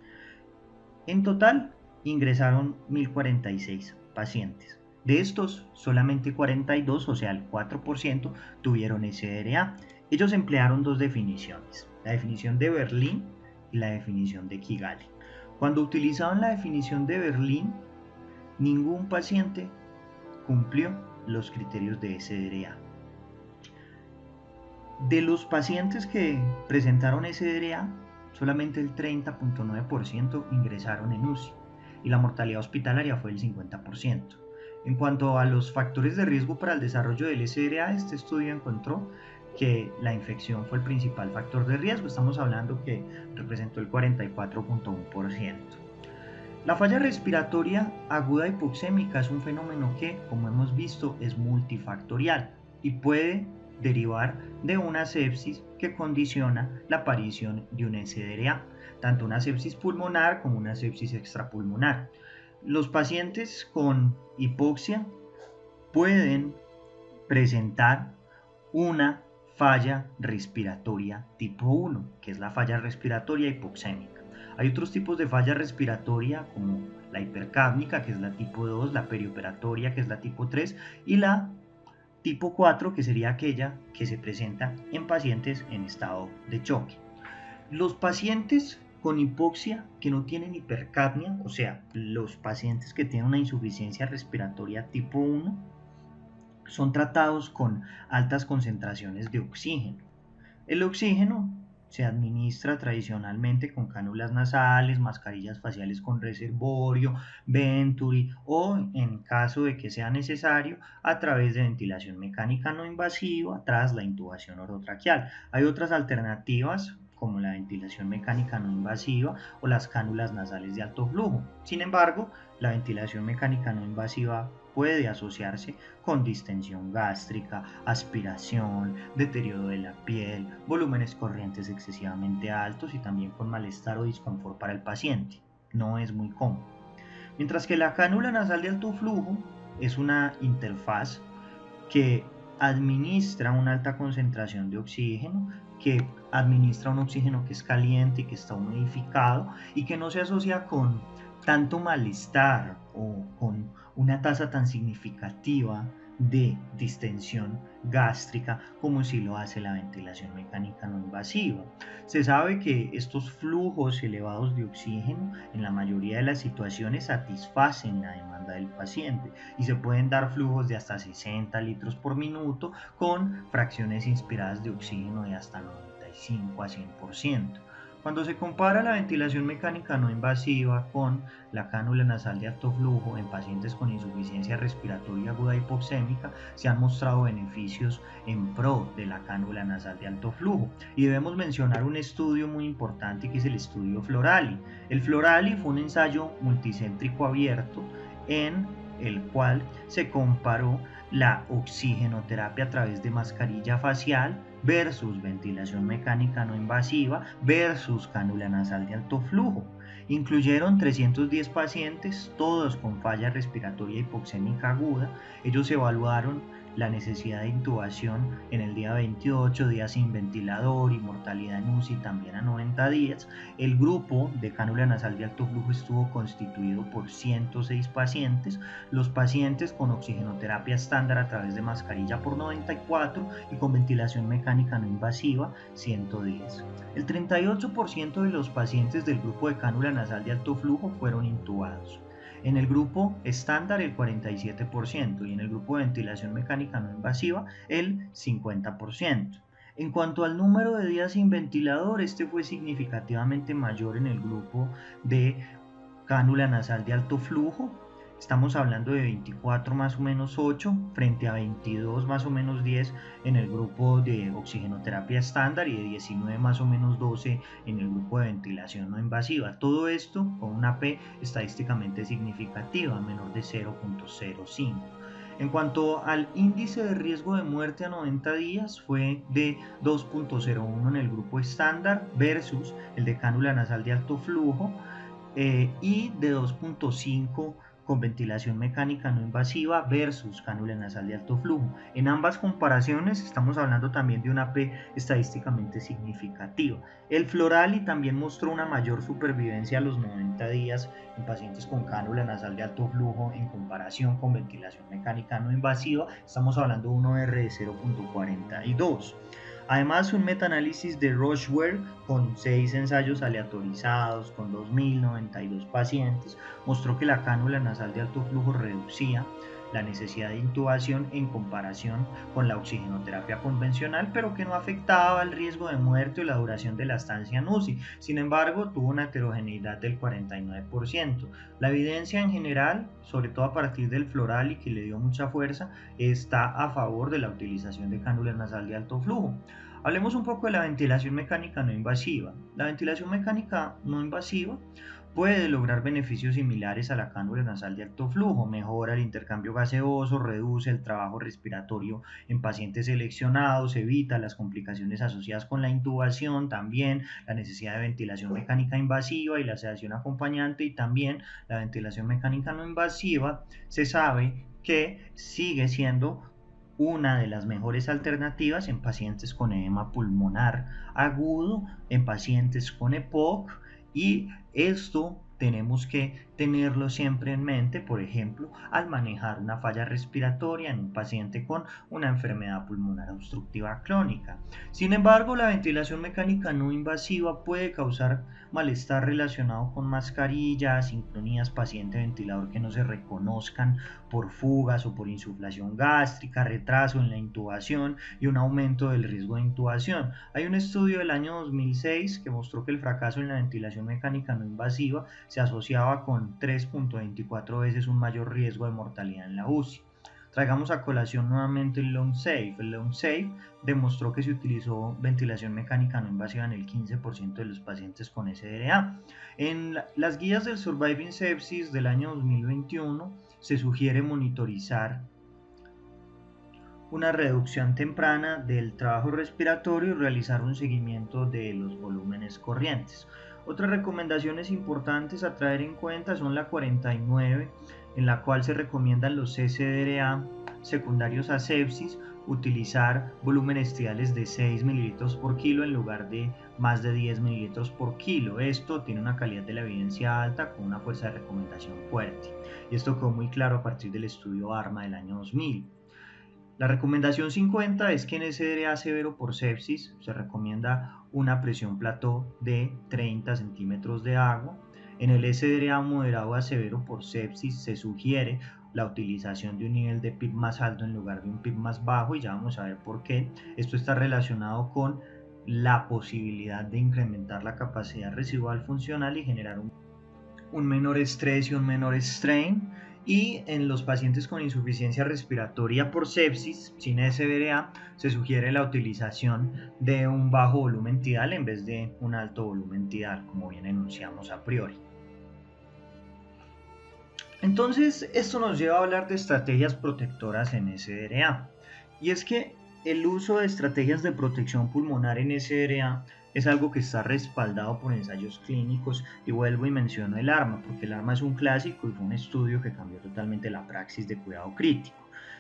En total ingresaron 1.046 pacientes. De estos, solamente 42, o sea el 4%, tuvieron SDRA. Ellos emplearon dos definiciones, la definición de Berlín y la definición de Kigali. Cuando utilizaban la definición de Berlín, ningún paciente cumplió los criterios de SDRA. De los pacientes que presentaron SDRA, solamente el 30.9% ingresaron en UCI y la mortalidad hospitalaria fue el 50%. En cuanto a los factores de riesgo para el desarrollo del SDRA, este estudio encontró que la infección fue el principal factor de riesgo. Estamos hablando que representó el 44.1%. La falla respiratoria aguda hipoxémica es un fenómeno que, como hemos visto, es multifactorial y puede derivar de una sepsis que condiciona la aparición de un SDRA, tanto una sepsis pulmonar como una sepsis extrapulmonar. Los pacientes con hipoxia pueden presentar una falla respiratoria tipo 1, que es la falla respiratoria hipoxémica. Hay otros tipos de falla respiratoria como la hipercápnica, que es la tipo 2, la perioperatoria, que es la tipo 3, y la tipo 4, que sería aquella que se presenta en pacientes en estado de choque. Los pacientes con hipoxia que no tienen hipercapnia, o sea, los pacientes que tienen una insuficiencia respiratoria tipo 1, son tratados con altas concentraciones de oxígeno. El oxígeno se administra tradicionalmente con cánulas nasales, mascarillas faciales con reservorio, Venturi o, en caso de que sea necesario, a través de ventilación mecánica no invasiva tras la intubación orotraqueal. Hay otras alternativas como la ventilación mecánica no invasiva o las cánulas nasales de alto flujo. Sin embargo, la ventilación mecánica no invasiva puede asociarse con distensión gástrica, aspiración, deterioro de la piel, volúmenes corrientes excesivamente altos y también con malestar o disconfort para el paciente. No es muy cómodo. Mientras que la cánula nasal de alto flujo es una interfaz que administra una alta concentración de oxígeno, que administra un oxígeno que es caliente y que está humidificado y que no se asocia con tanto malestar o con una tasa tan significativa de distensión gástrica como si lo hace la ventilación mecánica no invasiva. Se sabe que estos flujos elevados de oxígeno en la mayoría de las situaciones satisfacen la demanda del paciente y se pueden dar flujos de hasta 60 litros por minuto con fracciones inspiradas de oxígeno de hasta 95 a 100%. Cuando se compara la ventilación mecánica no invasiva con la cánula nasal de alto flujo en pacientes con insuficiencia respiratoria aguda hipoxémica, se han mostrado beneficios en pro de la cánula nasal de alto flujo. Y debemos mencionar un estudio muy importante que es el estudio Florali. El Florali fue un ensayo multicéntrico abierto en el cual se comparó la oxigenoterapia a través de mascarilla facial versus ventilación mecánica no invasiva versus cánula nasal de alto flujo. Incluyeron 310 pacientes, todos con falla respiratoria hipoxémica aguda. Ellos evaluaron la necesidad de intubación en el día 28, días sin ventilador y mortalidad en UCI también a 90 días. El grupo de cánula nasal de alto flujo estuvo constituido por 106 pacientes, los pacientes con oxigenoterapia estándar a través de mascarilla por 94 y con ventilación mecánica no invasiva 110. El 38% de los pacientes del grupo de cánula nasal de alto flujo fueron intubados. En el grupo estándar el 47% y en el grupo de ventilación mecánica no invasiva el 50%. En cuanto al número de días sin ventilador, este fue significativamente mayor en el grupo de cánula nasal de alto flujo. Estamos hablando de 24 más o menos 8 frente a 22 más o menos 10 en el grupo de oxigenoterapia estándar y de 19 más o menos 12 en el grupo de ventilación no invasiva. Todo esto con una P estadísticamente significativa, menor de 0.05. En cuanto al índice de riesgo de muerte a 90 días fue de 2.01 en el grupo estándar versus el de cánula nasal de alto flujo y de 2.5 con ventilación mecánica no invasiva versus cánula nasal de alto flujo. En ambas comparaciones estamos hablando también de una P estadísticamente significativa. El Florali también mostró una mayor supervivencia a los 90 días en pacientes con cánula nasal de alto flujo en comparación con ventilación mecánica no invasiva. Estamos hablando de un OR de 0.42. Además, un metaanálisis de Rocheware con 6 ensayos aleatorizados con 2.092 pacientes mostró que la cánula nasal de alto flujo reducía la necesidad de intubación en comparación con la oxigenoterapia convencional, pero que no afectaba el riesgo de muerte o la duración de la estancia en UCI. Sin embargo, tuvo una heterogeneidad del 49%. La evidencia en general, sobre todo a partir del Florali, que le dio mucha fuerza, está a favor de la utilización de cánula nasal de alto flujo. Hablemos un poco de la ventilación mecánica no invasiva. La ventilación mecánica no invasiva puede lograr beneficios similares a la cánula nasal de alto flujo, mejora el intercambio gaseoso, reduce el trabajo respiratorio en pacientes seleccionados, evita las complicaciones asociadas con la intubación, también la necesidad de ventilación mecánica invasiva y la sedación acompañante, y también la ventilación mecánica no invasiva se sabe que sigue siendo una de las mejores alternativas en pacientes con edema pulmonar agudo, en pacientes con EPOC, y esto tenemos que tenerlo siempre en mente, por ejemplo, al manejar una falla respiratoria en un paciente con una enfermedad pulmonar obstructiva crónica. Sin embargo, la ventilación mecánica no invasiva puede causar malestar relacionado con mascarillas, sincronías paciente-ventilador que no se reconozcan por fugas o por insuflación gástrica, retraso en la intubación y un aumento del riesgo de intubación. Hay un estudio del año 2006 que mostró que el fracaso en la ventilación mecánica no invasiva se asociaba con 3.24 veces un mayor riesgo de mortalidad en la UCI. Traigamos a colación nuevamente el LungSafe. El LungSafe demostró que se utilizó ventilación mecánica no invasiva en el 15% de los pacientes con SDRA. En las guías del Surviving Sepsis del año 2021 se sugiere monitorizar una reducción temprana del trabajo respiratorio y realizar un seguimiento de los volúmenes corrientes. Otras recomendaciones importantes a traer en cuenta son la 49, en la cual se recomiendan los SDRA secundarios a sepsis utilizar volúmenes triales de 6 ml por kilo en lugar de más de 10 ml por kilo. Esto tiene una calidad de la evidencia alta con una fuerza de recomendación fuerte. Y esto quedó muy claro a partir del estudio ARMA del año 2000. La recomendación 50 es que en SDRA severo por sepsis se recomienda una presión plató de 30 centímetros de agua. En el SDRA moderado a severo por sepsis se sugiere la utilización de un nivel de PIB más alto en lugar de un PIB más bajo, y ya vamos a ver por qué. Esto está relacionado con la posibilidad de incrementar la capacidad residual funcional y generar un menor estrés y un menor strain. Y en los pacientes con insuficiencia respiratoria por sepsis sin SDRA se sugiere la utilización de un bajo volumen tidal en vez de un alto volumen tidal, como bien enunciamos a priori. Entonces, esto nos lleva a hablar de estrategias protectoras en SDRA. Y es que el uso de estrategias de protección pulmonar en SDRA es algo que está respaldado por ensayos clínicos, y vuelvo y menciono el ARMA, porque el ARMA es un clásico y fue un estudio que cambió totalmente la praxis de cuidado crítico.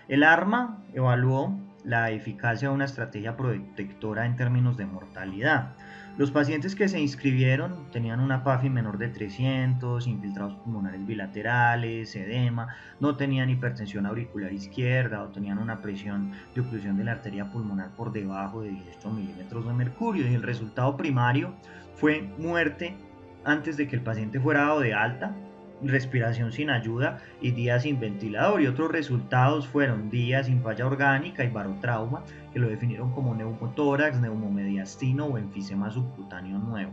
El ARMA evaluó la eficacia de una estrategia protectora en términos de mortalidad. Los pacientes que se inscribieron tenían una PAFI menor de 300, infiltrados pulmonares bilaterales, edema, no tenían hipertensión auricular izquierda o tenían una presión de oclusión de la arteria pulmonar por debajo de 18 milímetros de mercurio, y el resultado primario fue muerte antes de que el paciente fuera dado de alta, respiración sin ayuda y días sin ventilador. Y otros resultados fueron días sin falla orgánica y barotrauma, que lo definieron como neumotórax, neumomediastino o enfisema subcutáneo nuevo.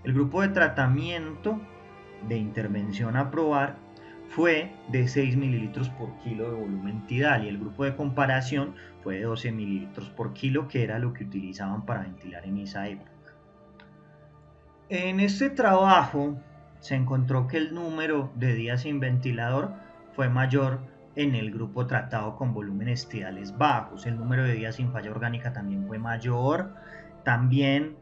El grupo de tratamiento de intervención a probar fue de 6 ml por kilo de volumen tidal, y el grupo de comparación fue de 12 ml por kilo, que era lo que utilizaban para ventilar en esa época. En este trabajo se encontró que el número de días sin ventilador fue mayor en el grupo tratado con volúmenes tidales bajos. El número de días sin falla orgánica también fue mayor. También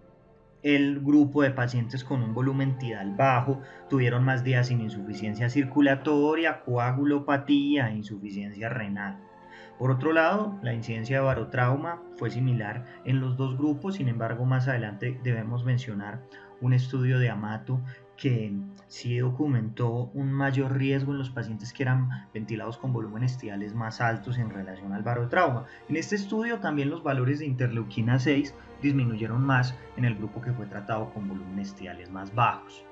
el grupo de pacientes con un volumen tidal bajo tuvieron más días sin insuficiencia circulatoria, coagulopatía e insuficiencia renal. Por otro lado, la incidencia de barotrauma fue similar en los dos grupos. Sin embargo, más adelante debemos mencionar un estudio de Amato que sí documentó un mayor riesgo en los pacientes que eran ventilados con volúmenes tidales más altos en relación al barotrauma. En este estudio también los valores de interleuquina 6 disminuyeron más en el grupo que fue tratado con volúmenes tidales más bajos.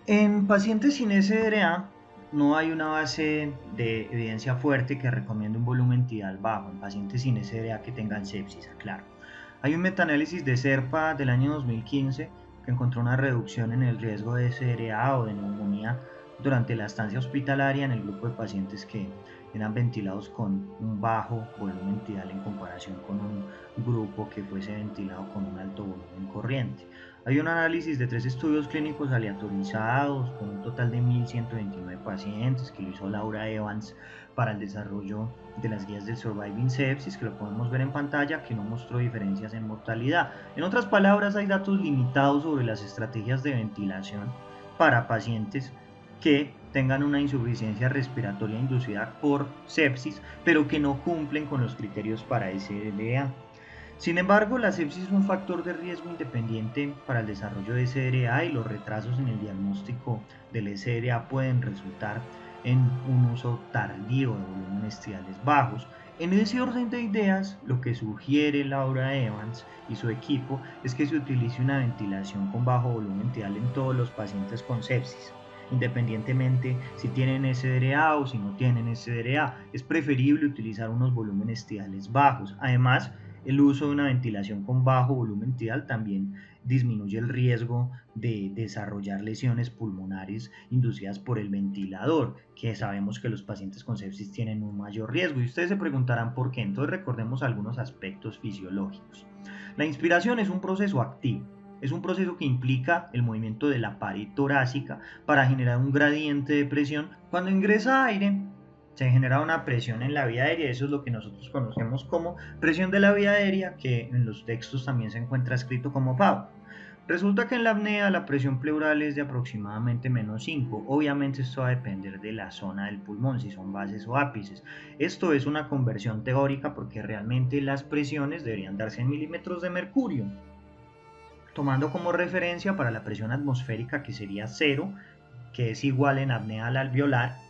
En pacientes sin SDRA no hay una base de evidencia fuerte que recomiende un volumen tidal bajo en pacientes sin SDRA que tengan sepsis, aclaro. Hay un metaanálisis de SERPA del año 2015 que encontró una reducción en el riesgo de SDRA o de neumonía durante la estancia hospitalaria en el grupo de pacientes que eran ventilados con un bajo volumen tidal en comparación con un grupo que fuese ventilado con un alto volumen corriente. Hay un análisis de 3 estudios clínicos aleatorizados con un total de 1.129 pacientes que lo hizo Laura Evans para el desarrollo de las guías del Surviving Sepsis, que lo podemos ver en pantalla, que no mostró diferencias en mortalidad. En otras palabras, hay datos limitados sobre las estrategias de ventilación para pacientes que tengan una insuficiencia respiratoria inducida por sepsis, pero que no cumplen con los criterios para SDA. Sin embargo, la sepsis es un factor de riesgo independiente para el desarrollo de SDA y los retrasos en el diagnóstico del SDA pueden resultar en un uso tardío de volúmenes tidales bajos. En ese orden de ideas, lo que sugiere Laura Evans y su equipo es que se utilice una ventilación con bajo volumen tidal en todos los pacientes con sepsis, independientemente si tienen SDA o si no tienen SDA. Es preferible utilizar unos volúmenes tidales bajos. Además, el uso de una ventilación con bajo volumen tidal también disminuye el riesgo de desarrollar lesiones pulmonares inducidas por el ventilador, que sabemos que los pacientes con sepsis tienen un mayor riesgo. Y ustedes se preguntarán por qué. Entonces recordemos algunos aspectos fisiológicos. La inspiración es un proceso activo. Es un proceso que implica el movimiento de la pared torácica para generar un gradiente de presión. Cuando ingresa aire, se genera una presión en la vía aérea, eso es lo que nosotros conocemos como presión de la vía aérea, que en los textos también se encuentra escrito como PAU. Resulta que en la apnea la presión pleural es de aproximadamente -5. Obviamente esto va a depender de la zona del pulmón, si son bases o ápices. Esto es una conversión teórica porque realmente las presiones deberían darse en milímetros de mercurio, tomando como referencia para la presión atmosférica, que sería 0, que es igual en apnea al alveolar,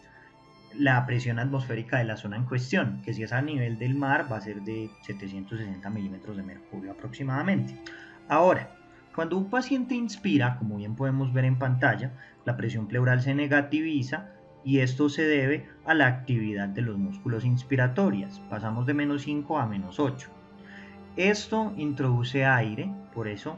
la presión atmosférica de la zona en cuestión, que si es a nivel del mar va a ser de 760 milímetros de mercurio aproximadamente. Ahora, cuando un paciente inspira, como bien podemos ver en pantalla, la presión pleural se negativiza y esto se debe a la actividad de los músculos inspiratorios. Pasamos de -5 a -8. Esto introduce aire, por eso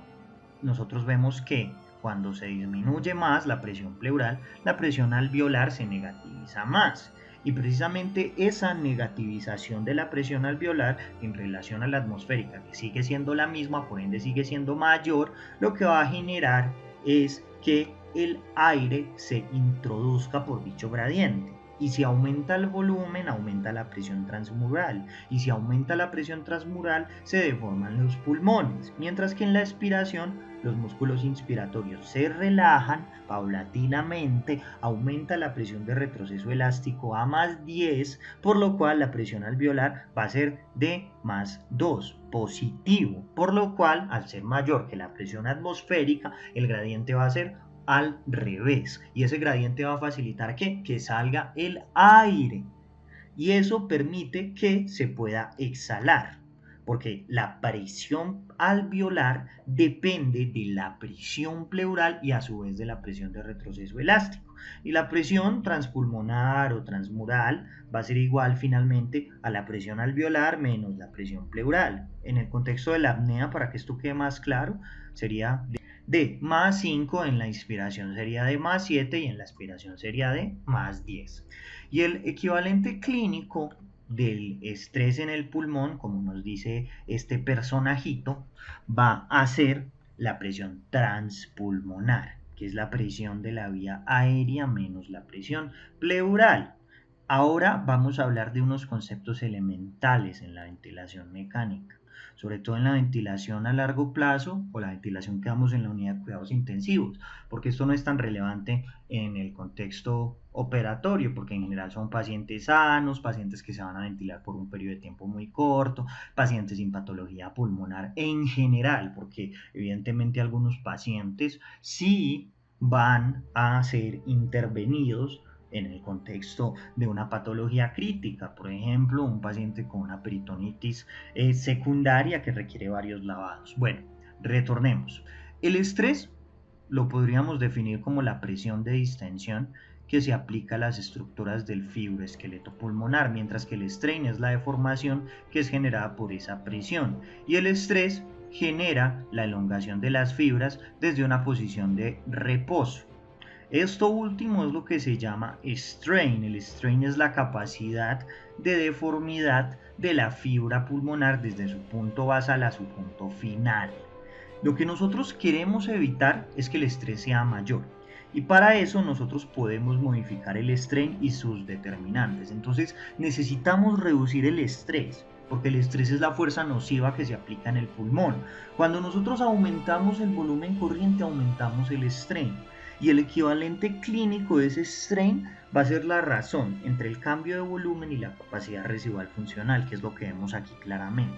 nosotros vemos que cuando se disminuye más la presión pleural, la presión alveolar se negativiza más. Y precisamente esa negativización de la presión alveolar en relación a la atmosférica, que sigue siendo la misma, por ende sigue siendo mayor, lo que va a generar es que el aire se introduzca por dicho gradiente. Y si aumenta el volumen, aumenta la presión transmural. Y si aumenta la presión transmural, se deforman los pulmones. Mientras que en la expiración, los músculos inspiratorios se relajan paulatinamente, aumenta la presión de retroceso elástico a +10, por lo cual la presión alveolar va a ser de +2, positivo. Por lo cual, al ser mayor que la presión atmosférica, el gradiente va a ser al revés, y ese gradiente va a facilitar que salga el aire, y eso permite que se pueda exhalar, porque la presión alveolar depende de la presión pleural y a su vez de la presión de retroceso elástico, y la presión transpulmonar o transmural va a ser igual finalmente a la presión alveolar menos la presión pleural. En el contexto de la apnea, para que esto quede más claro, sería de +5, en la inspiración sería de +7 y en la expiración sería de +10. Y el equivalente clínico del estrés en el pulmón, como nos dice este personajito, va a ser la presión transpulmonar, que es la presión de la vía aérea menos la presión pleural. Ahora vamos a hablar de unos conceptos elementales en la ventilación mecánica, sobre todo en la ventilación a largo plazo o la ventilación que damos en la unidad de cuidados intensivos, porque esto no es tan relevante en el contexto operatorio, porque en general son pacientes sanos, pacientes que se van a ventilar por un periodo de tiempo muy corto, pacientes sin patología pulmonar en general, porque evidentemente algunos pacientes sí van a ser intervenidos en el contexto de una patología crítica, por ejemplo, un paciente con una peritonitis secundaria que requiere varios lavados. Bueno, retornemos. El estrés lo podríamos definir como la presión de distensión que se aplica a las estructuras del fibroesqueleto pulmonar, mientras que el strain es la deformación que es generada por esa presión, y el estrés genera la elongación de las fibras desde una posición de reposo. Esto último es lo que se llama strain. El strain es la capacidad de deformidad de la fibra pulmonar desde su punto basal a su punto final. Lo que nosotros queremos evitar es que el estrés sea mayor. Y para eso nosotros podemos modificar el strain y sus determinantes. Entonces necesitamos reducir el estrés, porque el estrés es la fuerza nociva que se aplica en el pulmón. Cuando nosotros aumentamos el volumen corriente, aumentamos el strain. Y el equivalente clínico de ese strain va a ser la razón entre el cambio de volumen y la capacidad residual funcional, que es lo que vemos aquí claramente.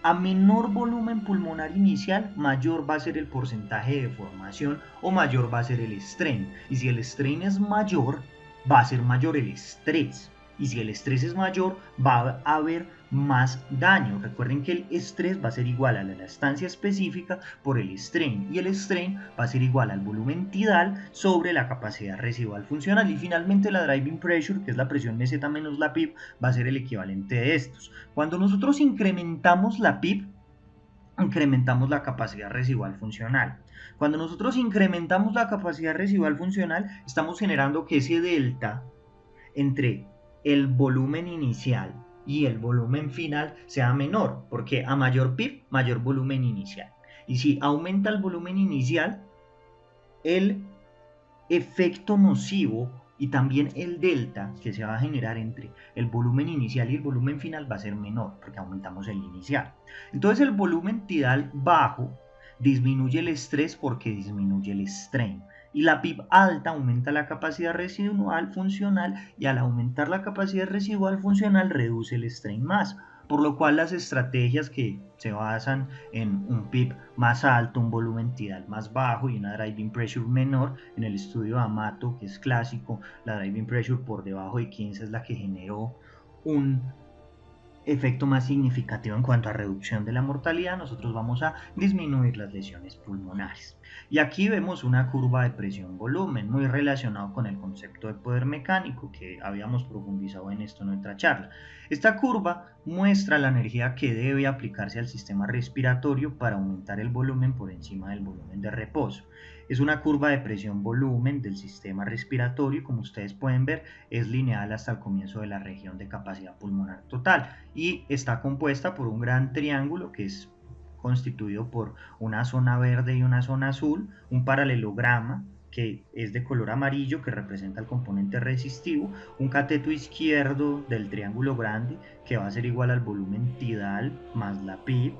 A menor volumen pulmonar inicial, mayor va a ser el porcentaje de deformación o mayor va a ser el strain. Y si el strain es mayor, va a ser mayor el estrés. Y si el estrés es mayor, va a haber más daño. Recuerden que el estrés va a ser igual a la elastancia específica por el strain. Y el strain va a ser igual al volumen tidal sobre la capacidad residual funcional. Y finalmente la driving pressure, que es la presión meseta menos la PIB, va a ser el equivalente de estos. Cuando nosotros incrementamos la PIB, incrementamos la capacidad residual funcional. Cuando nosotros incrementamos la capacidad residual funcional, estamos generando que ese delta entre el volumen inicial y el volumen final sea menor, porque a mayor PIB, mayor volumen inicial. Y si aumenta el volumen inicial, el efecto nocivo y también el delta que se va a generar entre el volumen inicial y el volumen final va a ser menor, porque aumentamos el inicial. Entonces el volumen tidal bajo disminuye el estrés porque disminuye el strain. Y la PIB alta aumenta la capacidad residual funcional y al aumentar la capacidad residual funcional reduce el strain más. Por lo cual las estrategias que se basan en un PIB más alto, un volumen tidal más bajo y una driving pressure menor, en el estudio de Amato, que es clásico, la driving pressure por debajo de 15 es la que generó un efecto más significativo en cuanto a reducción de la mortalidad. Nosotros vamos a disminuir las lesiones pulmonares. Y aquí vemos una curva de presión-volumen muy relacionado con el concepto de poder mecánico que habíamos profundizado en esto en nuestra charla. Esta curva muestra la energía que debe aplicarse al sistema respiratorio para aumentar el volumen por encima del volumen de reposo. Es una curva de presión-volumen del sistema respiratorio y como ustedes pueden ver es lineal hasta el comienzo de la región de capacidad pulmonar total y está compuesta por un gran triángulo que es constituido por una zona verde y una zona azul, un paralelograma que es de color amarillo que representa el componente resistivo, un cateto izquierdo del triángulo grande que va a ser igual al volumen tidal más la PIB,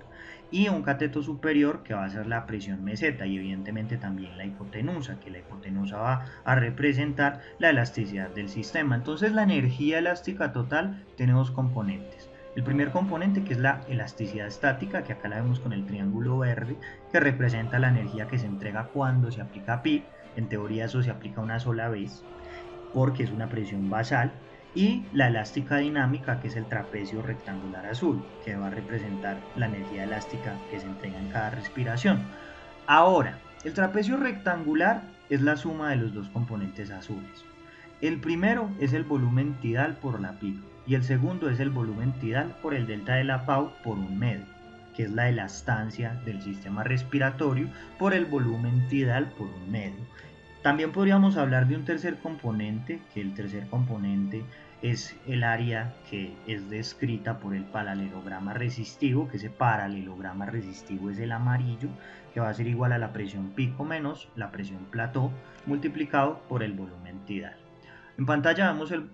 y un cateto superior que va a ser la presión meseta y evidentemente también la hipotenusa, que la hipotenusa va a representar la elasticidad del sistema. Entonces la energía elástica total tiene dos componentes. El primer componente, que es la elasticidad estática, que acá la vemos con el triángulo verde, que representa la energía que se entrega cuando se aplica PIB. En teoría eso se aplica una sola vez porque es una presión basal. Y la elástica dinámica, que es el trapecio rectangular azul, que va a representar la energía elástica que se entrega en cada respiración. Ahora, el trapecio rectangular es la suma de los dos componentes azules. El primero es el volumen tidal por la PIB y el segundo es el volumen tidal por el delta de la PAU por un medio, que es la elastancia del sistema respiratorio por el volumen tidal por un medio. También podríamos hablar de un tercer componente, que el tercer componente es el área que es descrita por el paralelograma resistivo, que ese paralelograma resistivo es el amarillo, que va a ser igual a la presión pico menos la presión plató multiplicado por el volumen tidal. En pantalla vemos el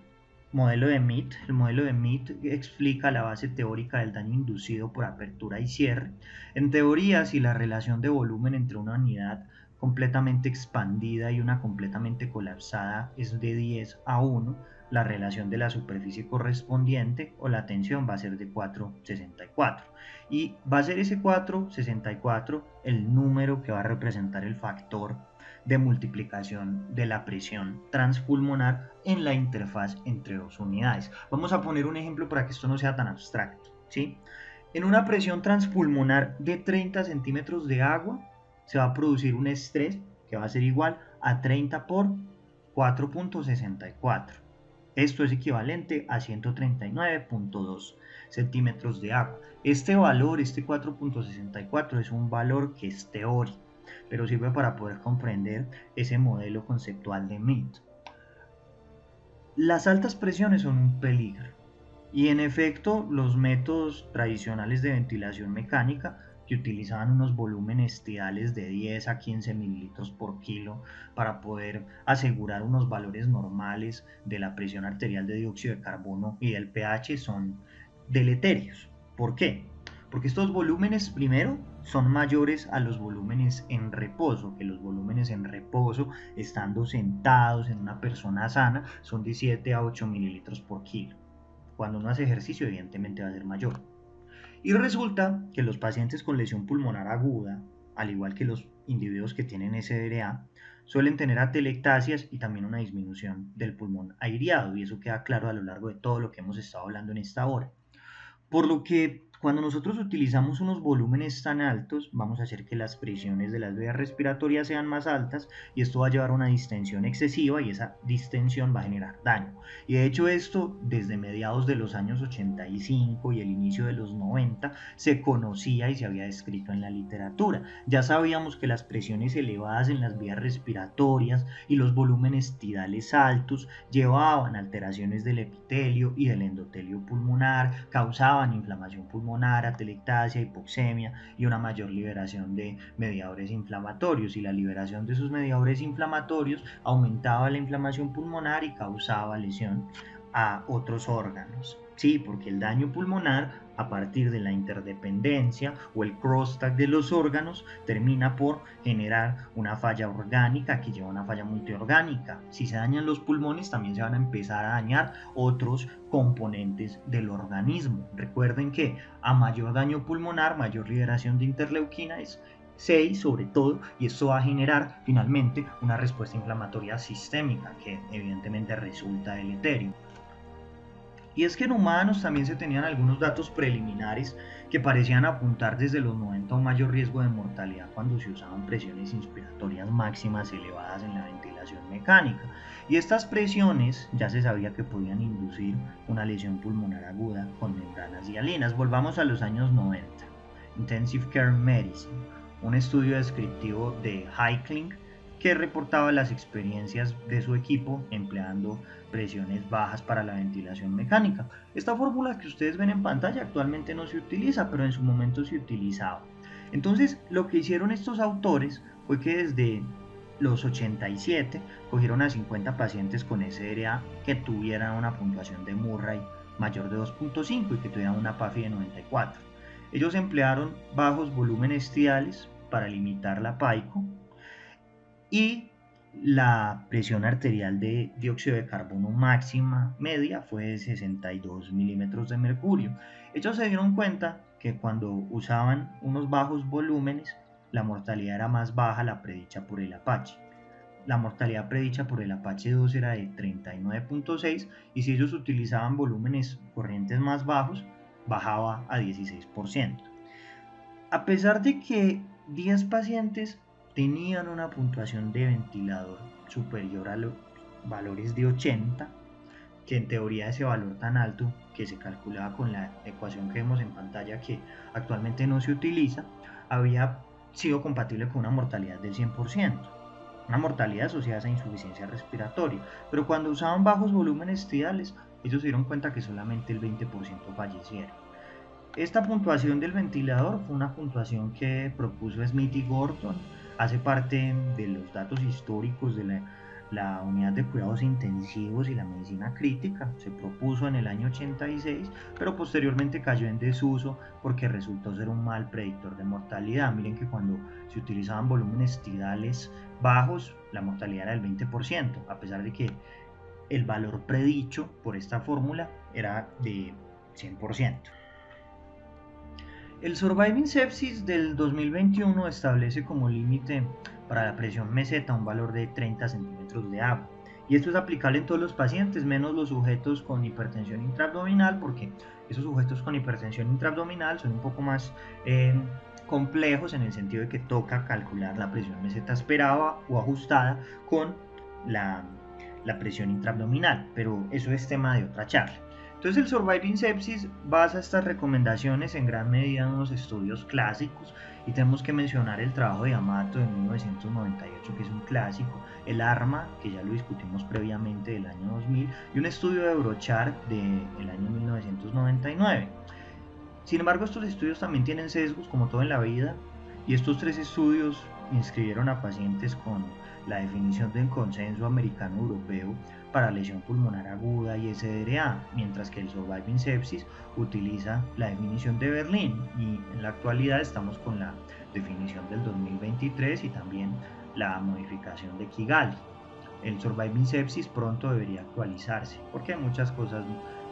modelo de Mead. El modelo de Mead explica la base teórica del daño inducido por apertura y cierre. En teoría, si la relación de volumen entre una unidad completamente expandida y una completamente colapsada es de 10 a 1, la relación de la superficie correspondiente o la tensión va a ser de 4,64 y va a ser ese 4,64 el número que va a representar el factor de multiplicación de la presión transpulmonar en la interfaz entre dos unidades. Vamos a poner un ejemplo para que esto no sea tan abstracto, ¿sí? En una presión transpulmonar de 30 centímetros de agua se va a producir un estrés que va a ser igual a 30 por 4,64. Esto es equivalente a 139,2 centímetros de agua. Este valor, este 4,64, es un valor que es teórico. pero sirve para poder comprender ese modelo conceptual de Mead. Las altas presiones son un peligro y en efecto los métodos tradicionales de ventilación mecánica que utilizaban unos volúmenes tidales de 10 a 15 mililitros por kilo para poder asegurar unos valores normales de la presión arterial de dióxido de carbono y del pH son deleterios. ¿Por qué? Porque estos volúmenes primero son mayores a los volúmenes en reposo, que los volúmenes en reposo, estando sentados en una persona sana, son de 7 a 8 mililitros por kilo. Cuando uno hace ejercicio, evidentemente va a ser mayor. Y resulta que los pacientes con lesión pulmonar aguda, al igual que los individuos que tienen SDRA, suelen tener atelectasias y también una disminución del pulmón aireado, y eso queda claro a lo largo de todo lo que hemos estado hablando en esta hora. Por lo que cuando nosotros utilizamos unos volúmenes tan altos, vamos a hacer que las presiones de las vías respiratorias sean más altas y esto va a llevar a una distensión excesiva y esa distensión va a generar daño. Y de hecho esto desde mediados de los años 85 y el inicio de los 90 se conocía y se había descrito en la literatura. Ya sabíamos que las presiones elevadas en las vías respiratorias y los volúmenes tidales altos llevaban a alteraciones del epitelio y del endotelio pulmonar, causaban inflamación pulmonar, atelectasia, hipoxemia y una mayor liberación de mediadores inflamatorios, y la liberación de esos mediadores inflamatorios aumentaba la inflamación pulmonar y causaba lesión a otros órganos. Sí, porque el daño pulmonar, a partir de la interdependencia o el crosstalk de los órganos, termina por generar una falla orgánica que lleva a una falla multiorgánica. Si se dañan los pulmones, también se van a empezar a dañar otros componentes del organismo. Recuerden que a mayor daño pulmonar, mayor liberación de interleuquina 6 sobre todo, y esto va a generar finalmente una respuesta inflamatoria sistémica que evidentemente resulta deleterio. Y es que en humanos también se tenían algunos datos preliminares que parecían apuntar desde los 90 a un mayor riesgo de mortalidad cuando se usaban presiones inspiratorias máximas elevadas en la ventilación mecánica. Y estas presiones ya se sabía que podían inducir una lesión pulmonar aguda con membranas hialinas. Volvamos a los años 90. Intensive Care Medicine, un estudio descriptivo de Heikling que reportaba las experiencias de su equipo empleando presiones bajas para la ventilación mecánica. Esta fórmula que ustedes ven en pantalla actualmente no se utiliza, pero en su momento se utilizaba. Entonces, lo que hicieron estos autores fue que desde los 87 cogieron a 50 pacientes con SDRA que tuvieran una puntuación de Murray mayor de 2.5 y que tuvieran una PAFI de 94. Ellos emplearon bajos volúmenes tidales para limitar la PAICO y la presión arterial de dióxido de carbono máxima media fue de 62 milímetros de mercurio. Ellos se dieron cuenta que cuando usaban unos bajos volúmenes, la mortalidad era más baja la predicha por el Apache. La mortalidad predicha por el Apache 2 era de 39.6 y si ellos utilizaban volúmenes corrientes más bajos, bajaba a 16%. A pesar de que 10 pacientes tenían una puntuación de ventilador superior a los valores de 80, que en teoría ese valor tan alto que se calculaba con la ecuación que vemos en pantalla que actualmente no se utiliza, había sido compatible con una mortalidad del 100%, una mortalidad asociada a esa insuficiencia respiratoria, pero cuando usaban bajos volúmenes tidales, ellos se dieron cuenta que solamente el 20% fallecieron. Esta puntuación del ventilador fue una puntuación que propuso Smith y Gordon, hace parte de los datos históricos de la unidad de cuidados intensivos y la medicina crítica. Se propuso en el año 86, pero posteriormente cayó en desuso porque resultó ser un mal predictor de mortalidad. Miren que cuando se utilizaban volúmenes tidales bajos, la mortalidad era del 20%, a pesar de que el valor predicho por esta fórmula era de 100%. El Surviving Sepsis del 2021 establece como límite para la presión meseta un valor de 30 centímetros de agua. Y esto es aplicable en todos los pacientes, menos los sujetos con hipertensión intraabdominal, porque esos sujetos con hipertensión intraabdominal son un poco más complejos en el sentido de que toca calcular la presión meseta esperada o ajustada con la presión intraabdominal, pero eso es tema de otra charla. Entonces el Surviving Sepsis basa estas recomendaciones en gran medida en unos estudios clásicos Y tenemos que mencionar el trabajo de Amato de 1998, que es un clásico, el ARMA, que ya lo discutimos previamente, del año 2000, y un estudio de Eurochart del año 1999. Sin embargo, estos estudios también tienen sesgos, como todo en la vida, y estos 3 estudios inscribieron a pacientes con la definición del consenso americano-europeo para lesión pulmonar aguda y SDRA, mientras que el Surviving Sepsis utiliza la definición de Berlín, y en la actualidad estamos con la definición del 2023 y también la modificación de Kigali. El Surviving Sepsis pronto debería actualizarse porque hay muchas cosas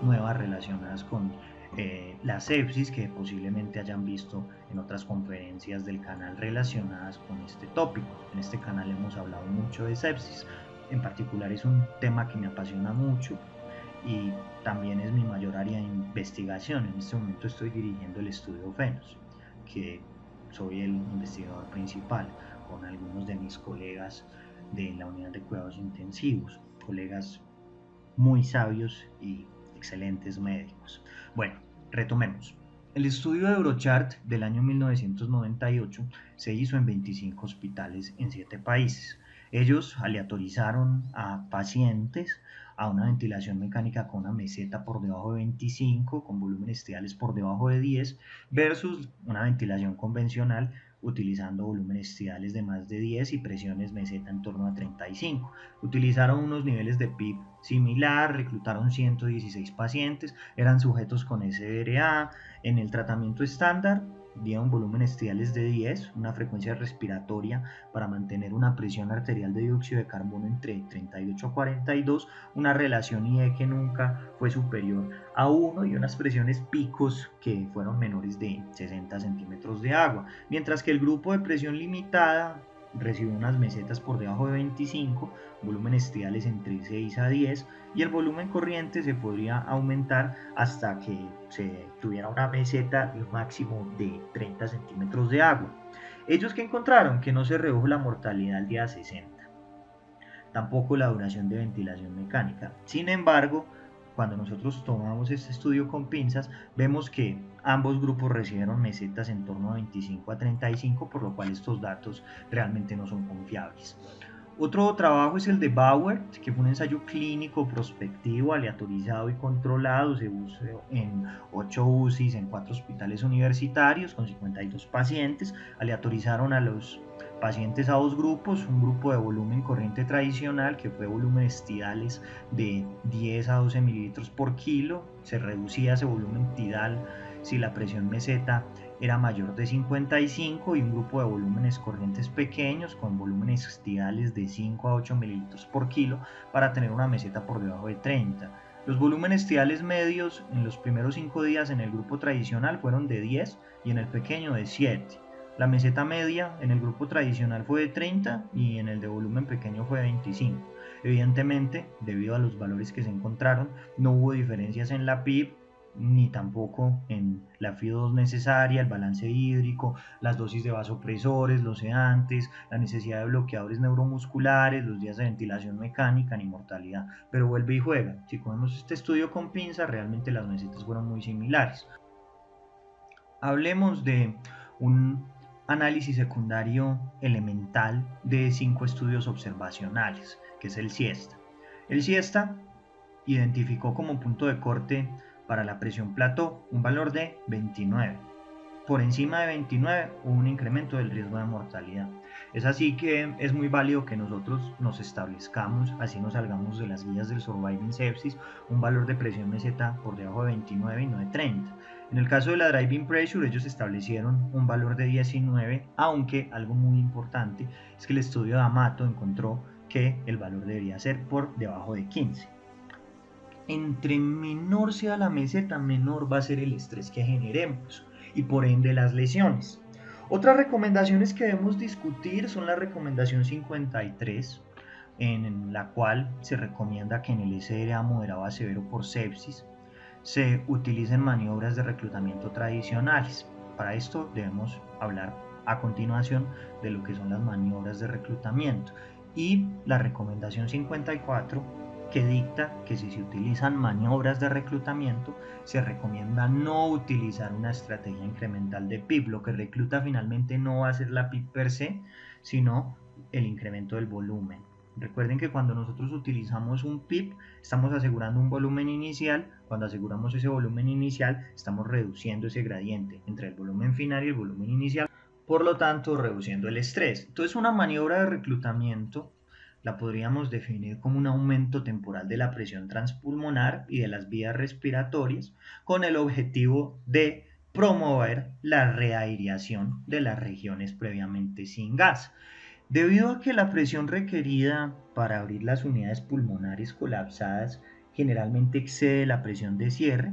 nuevas relacionadas con la sepsis que posiblemente hayan visto en otras conferencias del canal relacionadas con este tópico. En este canal hemos hablado mucho de sepsis, en particular es un tema que me apasiona mucho y también es mi mayor área de investigación. En este momento estoy dirigiendo el estudio FENOS, que soy el investigador principal con algunos de mis colegas de la unidad de cuidados intensivos, colegas muy sabios y excelentes médicos. Bueno, retomemos. El estudio de Eurochart del año 1998 se hizo en 25 hospitales en 7 países. Ellos aleatorizaron a pacientes a una ventilación mecánica con una meseta por debajo de 25, con volúmenes tidales por debajo de 10, versus una ventilación convencional utilizando volúmenes tidales de más de 10 y presiones meseta en torno a 35. Utilizaron unos niveles de PIB similar, reclutaron 116 pacientes, eran sujetos con SDRA. En el tratamiento estándar dieron volúmenes tidales de 10, una frecuencia respiratoria para mantener una presión arterial de dióxido de carbono entre 38 a 42, una relación IE que nunca fue superior a 1 y unas presiones picos que fueron menores de 60 centímetros de agua, mientras que el grupo de presión limitada recibió unas mesetas por debajo de 25, volúmenes tidales entre 6 a 10 y el volumen corriente se podría aumentar hasta que se tuviera una meseta de un máximo de 30 centímetros de agua. Ellos que encontraron que no se redujo la mortalidad al día 60, tampoco la duración de ventilación mecánica. Sin embargo, cuando nosotros tomamos este estudio con pinzas, vemos que ambos grupos recibieron mesetas en torno a 25 a 35, por lo cual estos datos realmente no son confiables. Otro trabajo es el de Bauer, que fue un ensayo clínico prospectivo, aleatorizado y controlado. Se usó en 8 UCIs en 4 hospitales universitarios con 52 pacientes. Aleatorizaron a los pacientes a 2 grupos, un grupo de volumen corriente tradicional, que fue volúmenes tidales de 10 a 12 mililitros por kilo. Se reducía ese volumen tidal si la presión meseta era mayor de 55, y un grupo de volúmenes corrientes pequeños con volúmenes tidales de 5 a 8 mililitros por kilo para tener una meseta por debajo de 30. Los volúmenes tidales medios en los primeros 5 días en el grupo tradicional fueron de 10 y en el pequeño de 7. La meseta media en el grupo tradicional fue de 30 y en el de volumen pequeño fue de 25. Evidentemente, debido a los valores que se encontraron, no hubo diferencias en la PIB, ni tampoco en la FiO2 necesaria, el balance hídrico, las dosis de vasopresores, los sedantes, la necesidad de bloqueadores neuromusculares, los días de ventilación mecánica, ni mortalidad. Pero vuelve y juega. Si cogemos este estudio con pinzas, realmente las mesetas fueron muy similares. Hablemos de un análisis secundario elemental de 5 estudios observacionales, que es el SIESTA. El SIESTA identificó como punto de corte para la presión plató un valor de 29. Por encima de 29 hubo un incremento del riesgo de mortalidad. Es así que es muy válido que nosotros nos establezcamos, así nos salgamos de las guías del Surviving Sepsis, un valor de presión meseta por debajo de 29 y no de 30. En el caso de la Driving Pressure, ellos establecieron un valor de 19, aunque algo muy importante es que el estudio de Amato encontró que el valor debería ser por debajo de 15. Entre menor sea la meseta, menor va a ser el estrés que generemos y por ende las lesiones. Otras recomendaciones que debemos discutir son la recomendación 53, en la cual se recomienda que en el SDRA moderado a severo por sepsis se utilicen maniobras de reclutamiento tradicionales. Para esto debemos hablar a continuación de lo que son las maniobras de reclutamiento. Y la recomendación 54 que dicta que si se utilizan maniobras de reclutamiento, se recomienda no utilizar una estrategia incremental de PIB. Lo que recluta finalmente no va a ser la PIB per se, sino el incremento del volumen. Recuerden que cuando nosotros utilizamos un PIB, estamos asegurando un volumen inicial. Cuando aseguramos ese volumen inicial, estamos reduciendo ese gradiente entre el volumen final y el volumen inicial, por lo tanto reduciendo el estrés. Entonces, una maniobra de reclutamiento la podríamos definir como un aumento temporal de la presión transpulmonar y de las vías respiratorias, con el objetivo de promover la reaireación de las regiones previamente sin gas. Debido a que la presión requerida para abrir las unidades pulmonares colapsadas generalmente excede la presión de cierre,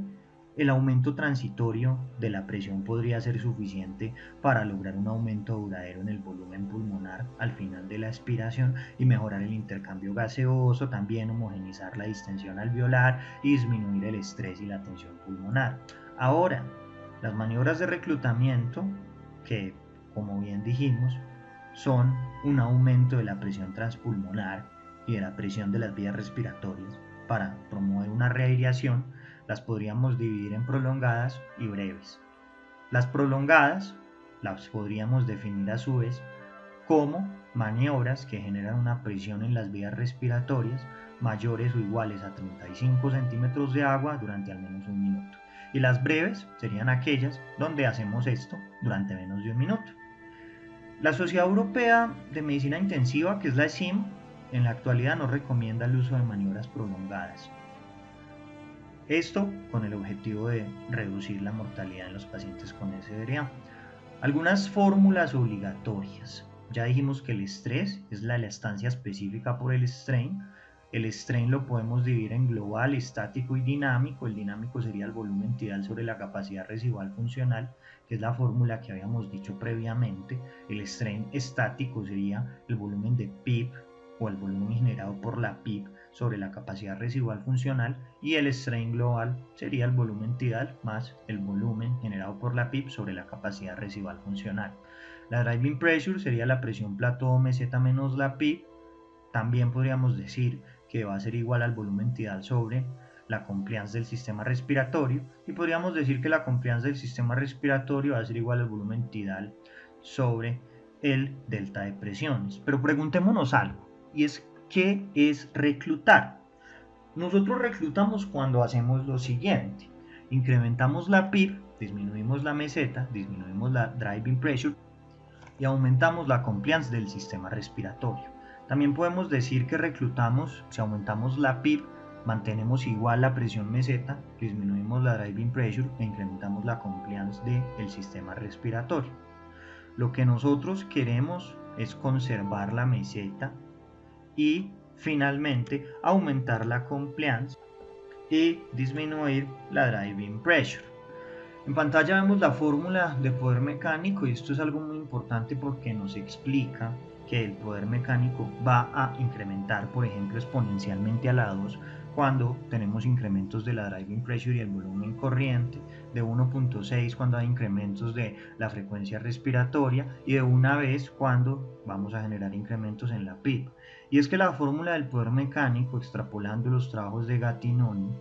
el aumento transitorio de la presión podría ser suficiente para lograr un aumento duradero en el volumen pulmonar al final de la expiración y mejorar el intercambio gaseoso, también homogenizar la distensión alveolar y disminuir el estrés y la tensión pulmonar. Ahora, las maniobras de reclutamiento, que como bien dijimos, son un aumento de la presión transpulmonar y de la presión de las vías respiratorias para promover una reaireación, las podríamos dividir en prolongadas y breves. Las prolongadas las podríamos definir a su vez como maniobras que generan una presión en las vías respiratorias mayores o iguales a 35 centímetros de agua durante al menos un minuto. Y las breves serían aquellas donde hacemos esto durante menos de un minuto. La Sociedad Europea de Medicina Intensiva, que es la ESIM, en la actualidad no recomienda el uso de maniobras prolongadas. Esto con el objetivo de reducir la mortalidad en los pacientes con SDRA. Algunas fórmulas obligatorias. Ya dijimos que el estrés es la elastancia específica por el strain. El strain lo podemos dividir en global, estático y dinámico. El dinámico sería el volumen tidal sobre la capacidad residual funcional, que es la fórmula que habíamos dicho previamente. El strain estático sería el volumen de PIB o el volumen generado por la PIB sobre la capacidad residual funcional, y el strain global sería el volumen tidal más el volumen generado por la PIB sobre la capacidad residual funcional. La driving pressure sería la presión plató meseta menos la PIB. También podríamos decir que va a ser igual al volumen tidal sobre la compliance del sistema respiratorio, y podríamos decir que la compliance del sistema respiratorio va a ser igual al volumen tidal sobre el delta de presiones. Pero preguntémonos algo, y es ¿qué es reclutar? Nosotros reclutamos cuando hacemos lo siguiente: incrementamos la PIB, disminuimos la meseta, disminuimos la driving pressure y aumentamos la compliance del sistema respiratorio. También podemos decir que reclutamos si aumentamos la PIB, mantenemos igual la presión meseta, disminuimos la driving pressure e incrementamos la compliance del sistema respiratorio. Lo que nosotros queremos es conservar la meseta y finalmente aumentar la compliance y disminuir la driving pressure. En pantalla vemos la fórmula de poder mecánico, y esto es algo muy importante porque nos explica que el poder mecánico va a incrementar, por ejemplo, exponencialmente a la 2 cuando tenemos incrementos de la driving pressure y el volumen corriente, de 1.6 cuando hay incrementos de la frecuencia respiratoria, y de una vez cuando vamos a generar incrementos en la PIB. Y es que la fórmula del poder mecánico, extrapolando los trabajos de Gattinoni,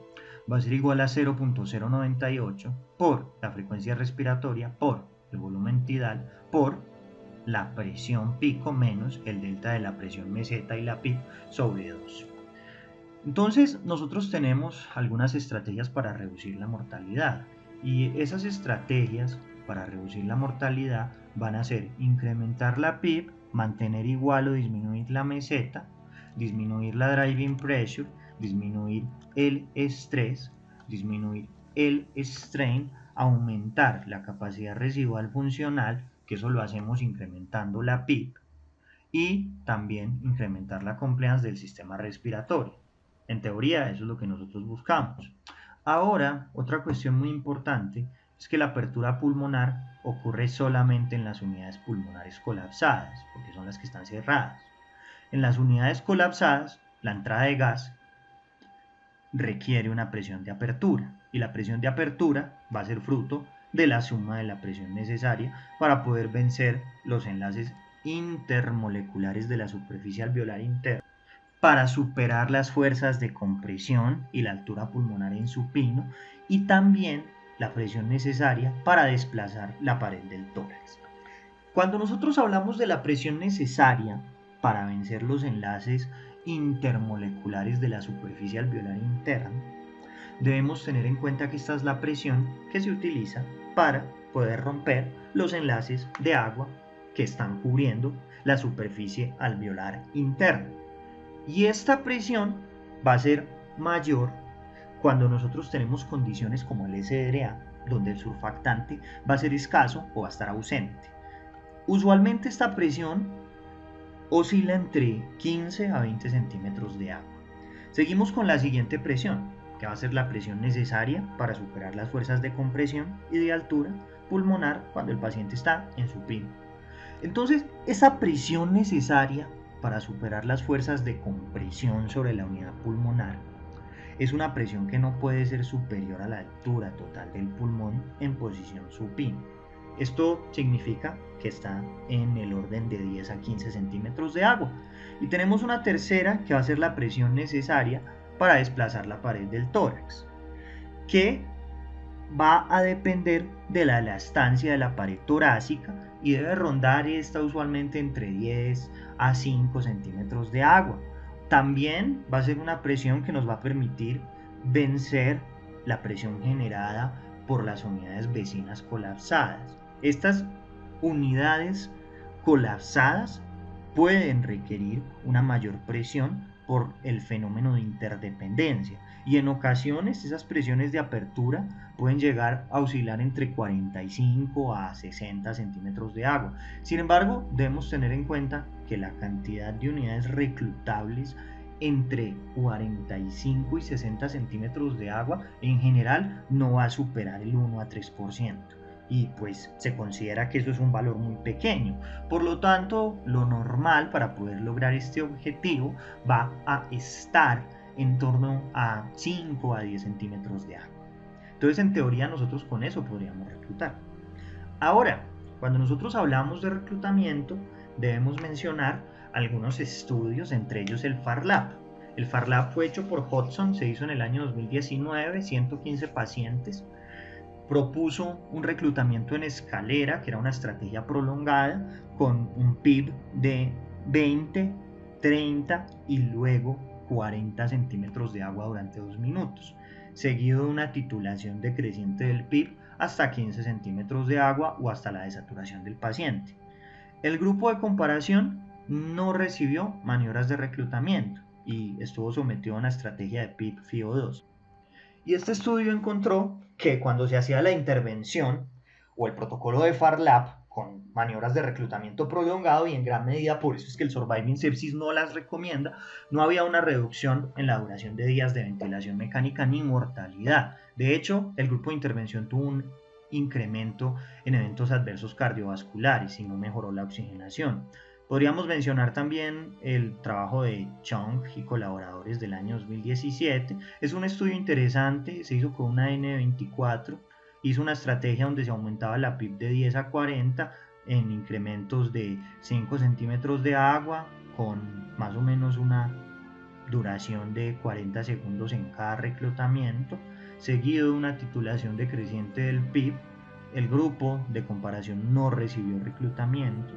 va a ser igual a 0.098 por la frecuencia respiratoria por el volumen tidal por la presión pico menos el delta de la presión meseta y la PIB sobre 2. Entonces nosotros tenemos algunas estrategias para reducir la mortalidad, y esas estrategias para reducir la mortalidad van a ser incrementar la PIB, mantener igual o disminuir la meseta, disminuir la driving pressure, disminuir el estrés, disminuir el strain, aumentar la capacidad residual funcional, que eso lo hacemos incrementando la PIB, y también incrementar la compliance del sistema respiratorio. En teoría eso es lo que nosotros buscamos. Ahora, otra cuestión muy importante es que la apertura pulmonar ocurre solamente en las unidades pulmonares colapsadas, porque son las que están cerradas. En las unidades colapsadas, la entrada de gas requiere una presión de apertura, y la presión de apertura va a ser fruto de la suma de la presión necesaria para poder vencer los enlaces intermoleculares de la superficie alveolar interna para superar las fuerzas de compresión y la altura pulmonar en supino, y también la presión necesaria para desplazar la pared del tórax. Cuando nosotros hablamos de la presión necesaria para vencer los enlaces intermoleculares de la superficie alveolar interna, debemos tener en cuenta que esta es la presión que se utiliza para poder romper los enlaces de agua que están cubriendo la superficie alveolar interna. Y esta presión va a ser mayor cuando nosotros tenemos condiciones como el SDRA, donde el surfactante va a ser escaso o va a estar ausente. Usualmente esta presión oscila entre 15 a 20 centímetros de agua. Seguimos con la siguiente presión, que va a ser la presión necesaria para superar las fuerzas de compresión y de altura pulmonar cuando el paciente está en supino. Entonces, esa presión necesaria para superar las fuerzas de compresión sobre la unidad pulmonar es una presión que no puede ser superior a la altura total del pulmón en posición supina. Esto significa que está en el orden de 10 a 15 centímetros de agua. Y tenemos una tercera que va a ser la presión necesaria para desplazar la pared del tórax, que va a depender de la elastancia de la pared torácica y debe rondar esta usualmente entre 10 a 5 centímetros de agua. También va a ser una presión que nos va a permitir vencer la presión generada por las unidades vecinas colapsadas. Estas unidades colapsadas pueden requerir una mayor presión por el fenómeno de interdependencia, y en ocasiones esas presiones de apertura pueden llegar a oscilar entre 45 a 60 centímetros de agua. Sin embargo, debemos tener en cuenta que la cantidad de unidades reclutables entre 45 y 60 centímetros de agua en general no va a superar el 1 a 3%. Y pues se considera que eso es un valor muy pequeño. Por lo tanto, lo normal para poder lograr este objetivo va a estar en torno a 5 a 10 centímetros de agua. Entonces, en teoría, nosotros con eso podríamos reclutar. Ahora, cuando nosotros hablamos de reclutamiento, debemos mencionar algunos estudios, entre ellos el FARLAP. El FARLAP fue hecho por Hodgson, se hizo en el año 2019, 115 pacientes. Propuso un reclutamiento en escalera, que era una estrategia prolongada, con un PIB de 20, 30 y luego 40 centímetros de agua durante 2 minutos, seguido de una titulación decreciente del PIB hasta 15 centímetros de agua o hasta la desaturación del paciente. El grupo de comparación no recibió maniobras de reclutamiento y estuvo sometido a una estrategia de PIB FiO2. Y este estudio encontró que cuando se hacía la intervención o el protocolo de FARLAP con maniobras de reclutamiento prolongado, y en gran medida por eso es que el Surviving Sepsis no las recomienda, no había una reducción en la duración de días de ventilación mecánica ni mortalidad. De hecho, el grupo de intervención tuvo un incremento en eventos adversos cardiovasculares y no mejoró la oxigenación. Podríamos mencionar también el trabajo de Chung y colaboradores del año 2017. Es un estudio interesante, se hizo con una N24, hizo una estrategia donde se aumentaba la PIB de 10 a 40 en incrementos de 5 centímetros de agua, con más o menos una duración de 40 segundos en cada reclutamiento, seguido de una titulación decreciente del PIB. El grupo de comparación no recibió reclutamiento.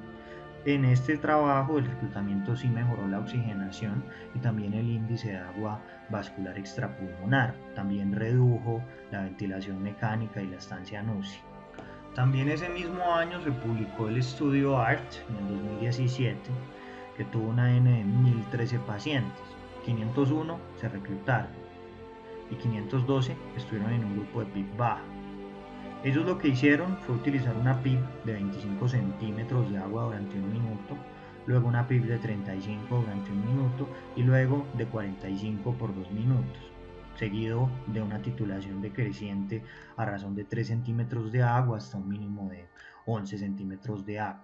En este trabajo el reclutamiento sí mejoró la oxigenación y también el índice de agua vascular extrapulmonar. También redujo la ventilación mecánica y la estancia en UCI. También ese mismo año se publicó el estudio ART en el 2017, que tuvo una N de 1013 pacientes. 501 se reclutaron y 512 estuvieron en un grupo de PIB baja. Ellos lo que hicieron fue utilizar una PIB de 25 centímetros de agua durante 1 minuto, luego una PIB de 35 durante 1 minuto y luego de 45 por 2 minutos, seguido de una titulación decreciente a razón de 3 centímetros de agua hasta un mínimo de 11 centímetros de agua.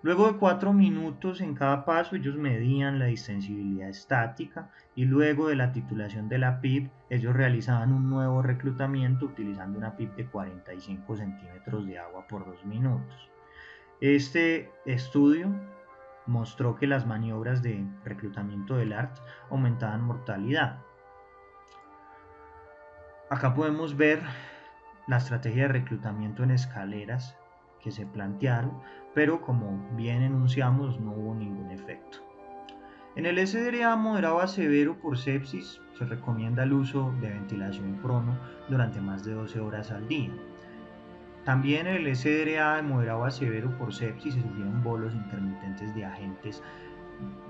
Luego de 4 minutos en cada paso, ellos medían la distensibilidad estática y luego de la titulación de la PIB, ellos realizaban un nuevo reclutamiento utilizando una PIB de 45 centímetros de agua por 2 minutos. Este estudio mostró que las maniobras de reclutamiento del ART aumentaban mortalidad. Acá podemos ver la estrategia de reclutamiento en escaleras que se plantearon, pero como bien enunciamos no hubo ningún efecto. En el SDRA moderado a severo por sepsis se recomienda el uso de ventilación prono durante más de 12 horas al día. También en el SDRA moderado a severo por sepsis se sugieren bolos intermitentes de agentes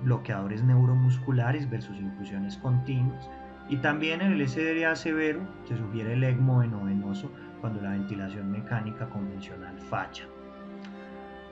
bloqueadores neuromusculares versus infusiones continuas. Y también en el SDRA severo se sugiere el ECMO endovenoso cuando la ventilación mecánica convencional falla.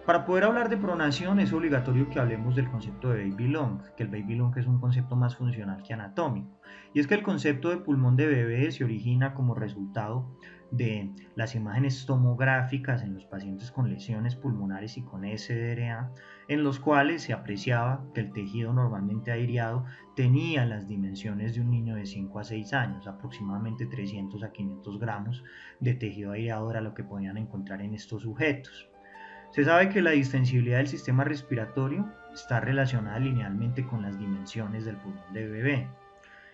Para poder hablar de pronación es obligatorio que hablemos del concepto de baby lung, que el baby lung es un concepto más funcional que anatómico. Y es que el concepto de pulmón de bebé se origina como resultado de las imágenes tomográficas en los pacientes con lesiones pulmonares y con SDRA, en los cuales se apreciaba que el tejido normalmente aireado tenía las dimensiones de un niño de 5 a 6 años, aproximadamente 300 a 500 gramos de tejido aireado era lo que podían encontrar en estos sujetos. Se sabe que la distensibilidad del sistema respiratorio está relacionada linealmente con las dimensiones del pulmón de bebé.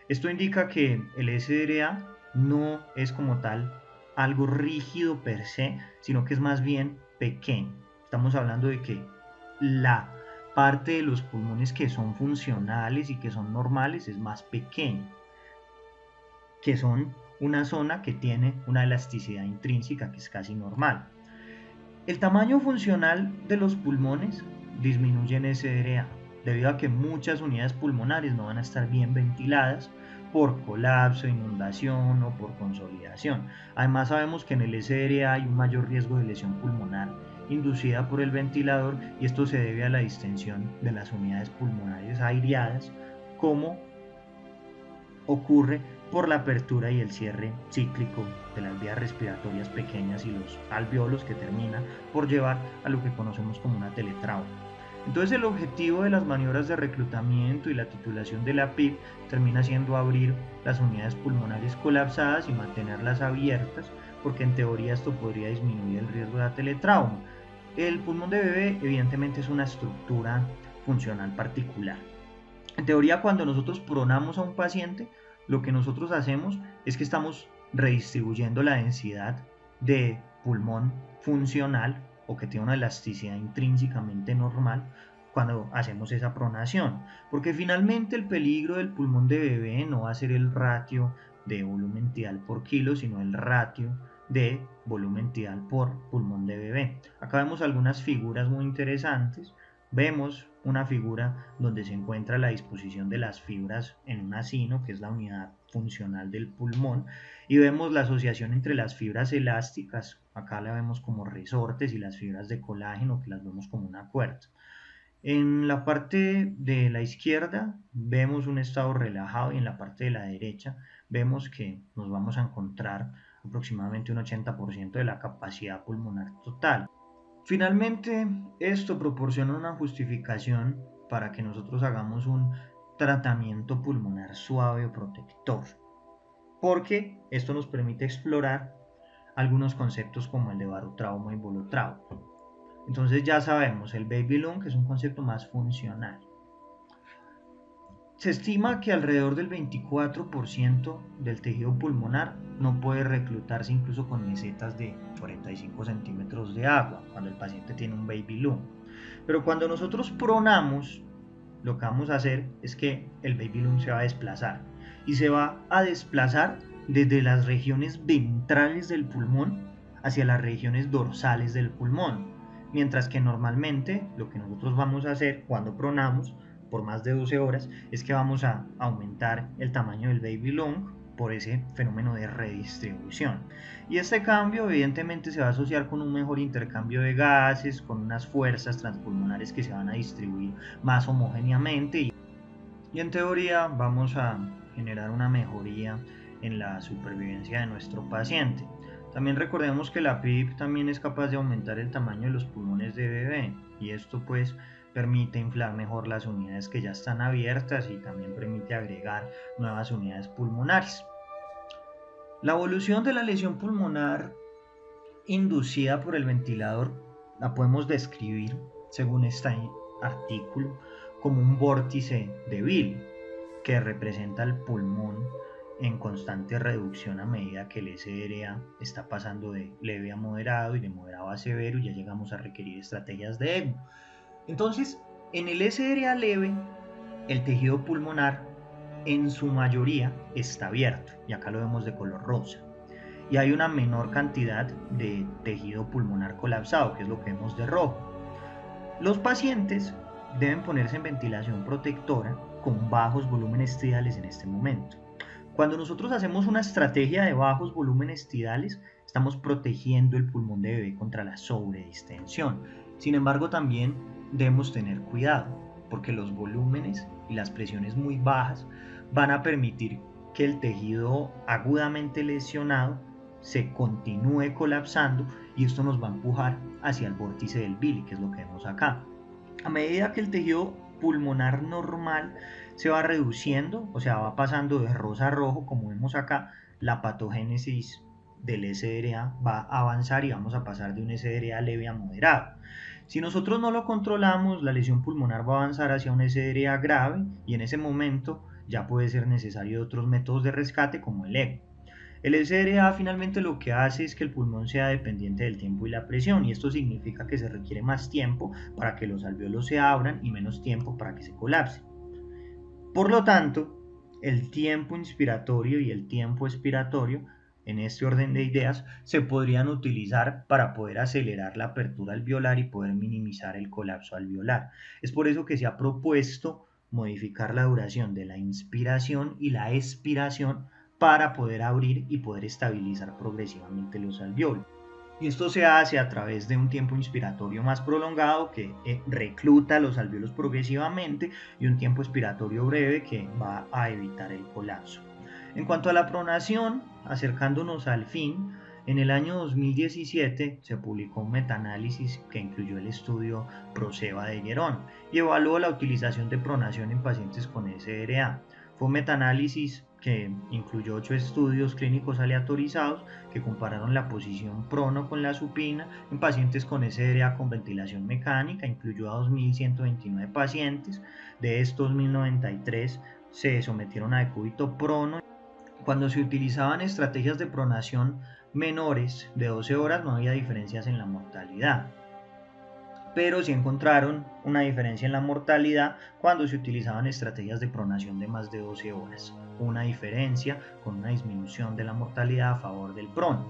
Esto indica que el SDRA no es como tal algo rígido per se, sino que es más bien pequeño. Estamos hablando de que la parte de los pulmones que son funcionales y que son normales es más pequeña, que son una zona que tiene una elasticidad intrínseca que es casi normal. El tamaño funcional de los pulmones disminuye en SDRA, debido a que muchas unidades pulmonares no van a estar bien ventiladas por colapso, inundación o por consolidación. Además sabemos que en el SDRA hay un mayor riesgo de lesión pulmonar inducida por el ventilador y esto se debe a la distensión de las unidades pulmonares aireadas, como ocurre por la apertura y el cierre cíclico de las vías respiratorias pequeñas y los alveolos, que termina por llevar a lo que conocemos como una teletrauma. Entonces el objetivo de las maniobras de reclutamiento y la titulación de la PIP termina siendo abrir las unidades pulmonares colapsadas y mantenerlas abiertas, porque en teoría esto podría disminuir el riesgo de teletrauma. El pulmón de bebé evidentemente es una estructura funcional particular. En teoría, cuando nosotros pronamos a un paciente, lo que nosotros hacemos es que estamos redistribuyendo la densidad de pulmón funcional o que tiene una elasticidad intrínsecamente normal cuando hacemos esa pronación, porque finalmente el peligro del pulmón de bebé no va a ser el ratio de volumen tidal por kilo, sino el ratio de volumen tidal por pulmón de bebé. Acá vemos algunas figuras muy interesantes. Vemos una figura donde se encuentra la disposición de las fibras en un acino, que es la unidad funcional del pulmón, y vemos la asociación entre las fibras elásticas, acá la vemos como resortes, y las fibras de colágeno, que las vemos como una cuerda. En la parte de la izquierda vemos un estado relajado y en la parte de la derecha vemos que nos vamos a encontrar aproximadamente un 80% de la capacidad pulmonar total. Finalmente, esto proporciona una justificación para que nosotros hagamos un tratamiento pulmonar suave o protector, porque esto nos permite explorar algunos conceptos como el de barotrauma y bolotrauma. Entonces ya sabemos, el baby lung es un concepto más funcional. Se estima que alrededor del 24% del tejido pulmonar no puede reclutarse incluso con mesetas de 45 centímetros de agua cuando el paciente tiene un baby lung. Pero cuando nosotros pronamos, lo que vamos a hacer es que el baby lung se va a desplazar y se va a desplazar desde las regiones ventrales del pulmón hacia las regiones dorsales del pulmón, mientras que normalmente lo que nosotros vamos a hacer cuando pronamos por más de 12 horas es que vamos a aumentar el tamaño del baby lung por ese fenómeno de redistribución. Y este cambio evidentemente se va a asociar con un mejor intercambio de gases, con unas fuerzas transpulmonares que se van a distribuir más homogéneamente y en teoría vamos a generar una mejoría en la supervivencia de nuestro paciente. También recordemos que la PIP también es capaz de aumentar el tamaño de los pulmones de bebé y esto pues permite inflar mejor las unidades que ya están abiertas y también permite agregar nuevas unidades pulmonares. La evolución de la lesión pulmonar inducida por el ventilador la podemos describir según esta artículo como un vórtice de Bill, que representa el pulmón en constante reducción a medida que el SRA está pasando de leve a moderado y de moderado a severo, y ya llegamos a requerir estrategias de ECMO. Entonces, en el SRA leve, el tejido pulmonar en su mayoría está abierto, y acá lo vemos de color rosa, y hay una menor cantidad de tejido pulmonar colapsado, que es lo que vemos de rojo. Los pacientes deben ponerse en ventilación protectora con bajos volúmenes tidales en este momento. Cuando nosotros hacemos una estrategia de bajos volúmenes tidales, estamos protegiendo el pulmón de bebé contra la sobredistensión. Sin embargo, también debemos tener cuidado, porque los volúmenes y las presiones muy bajas van a permitir que el tejido agudamente lesionado se continúe colapsando, y esto nos va a empujar hacia el vórtice del Billy, que es lo que vemos acá. A medida que el tejido pulmonar normal se va reduciendo, o sea, va pasando de rosa a rojo, como vemos acá, la patogénesis del SRA va a avanzar y vamos a pasar de un SRA leve a moderado. Si nosotros no lo controlamos, la lesión pulmonar va a avanzar hacia un SRA grave, y en ese momento ya puede ser necesario otros métodos de rescate como el ECMO. El SRA finalmente lo que hace es que el pulmón sea dependiente del tiempo y la presión, y esto significa que se requiere más tiempo para que los alvéolos se abran y menos tiempo para que se colapsen. Por lo tanto, el tiempo inspiratorio y el tiempo expiratorio, en este orden de ideas, se podrían utilizar para poder acelerar la apertura alveolar y poder minimizar el colapso alveolar. Es por eso que se ha propuesto modificar la duración de la inspiración y la expiración para poder abrir y poder estabilizar progresivamente los alvéolos. Y esto se hace a través de un tiempo inspiratorio más prolongado que recluta los alvéolos progresivamente, y un tiempo expiratorio breve que va a evitar el colapso. En cuanto a la pronación, acercándonos al fin, en el año 2017 se publicó un metaanálisis que incluyó el estudio PROSEBA de Gerón y evaluó la utilización de pronación en pacientes con SRA. Fue un metaanálisis que incluyó 8 estudios clínicos aleatorizados que compararon la posición prono con la supina en pacientes con SRA con ventilación mecánica. Incluyó a 2.129 pacientes, de estos 1.093 se sometieron a decúbito prono. Cuando se utilizaban estrategias de pronación menores de 12 horas no había diferencias en la mortalidad, pero sí encontraron una diferencia en la mortalidad cuando se utilizaban estrategias de pronación de más de 12 horas, una diferencia con una disminución de la mortalidad a favor del prono.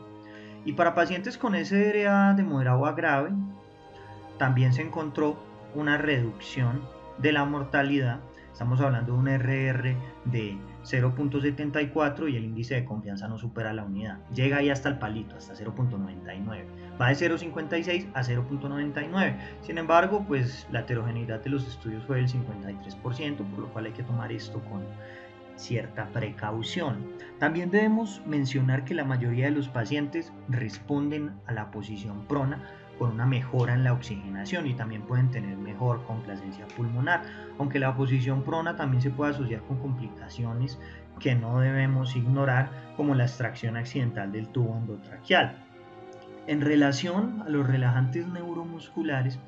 Y para pacientes con SRA de moderado a grave, también se encontró una reducción de la mortalidad. Estamos hablando de un RR de 0.74 y el índice de confianza no supera la unidad. Llega ahí hasta el palito, hasta 0.99. Va de 0.56 a 0.99. Sin embargo, pues la heterogeneidad de los estudios fue del 53%, por lo cual hay que tomar esto con cierta precaución. También debemos mencionar que la mayoría de los pacientes responden a la posición prona con una mejora en la oxigenación, y también pueden tener mejor complacencia pulmonar, aunque la posición prona también se puede asociar con complicaciones que no debemos ignorar, como la extracción accidental del tubo endotraqueal. En relación a los relajantes neuromusculares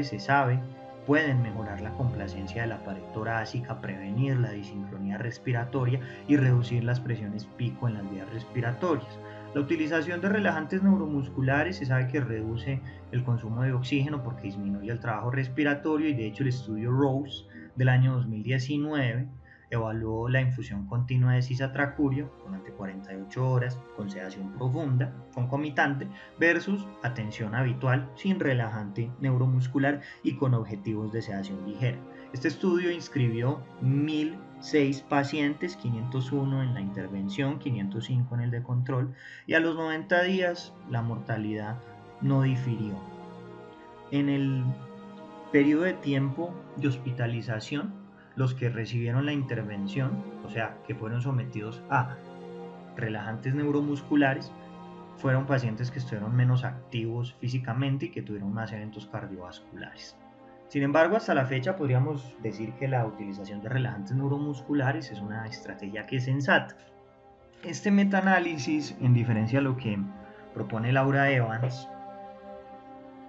se sabe pueden mejorar la complacencia de la pared torácica, prevenir la disincronía respiratoria y reducir las presiones pico en las vías respiratorias. La utilización de relajantes neuromusculares se sabe que reduce el consumo de oxígeno porque disminuye el trabajo respiratorio, y de hecho el estudio Rose del año 2019 evaluó la infusión continua de cisatracurio durante 48 horas con sedación profunda concomitante versus atención habitual sin relajante neuromuscular y con objetivos de sedación ligera. Este estudio inscribió 1.006 pacientes, 501 en la intervención, 505 en el de control, y a los 90 días la mortalidad no difirió. En el periodo de tiempo de hospitalización, los que recibieron la intervención, o sea, que fueron sometidos a relajantes neuromusculares, fueron pacientes que estuvieron menos activos físicamente y que tuvieron más eventos cardiovasculares. Sin embargo, hasta la fecha podríamos decir que la utilización de relajantes neuromusculares es una estrategia que es sensata. Este metaanálisis, en diferencia a lo que propone Laura Evans,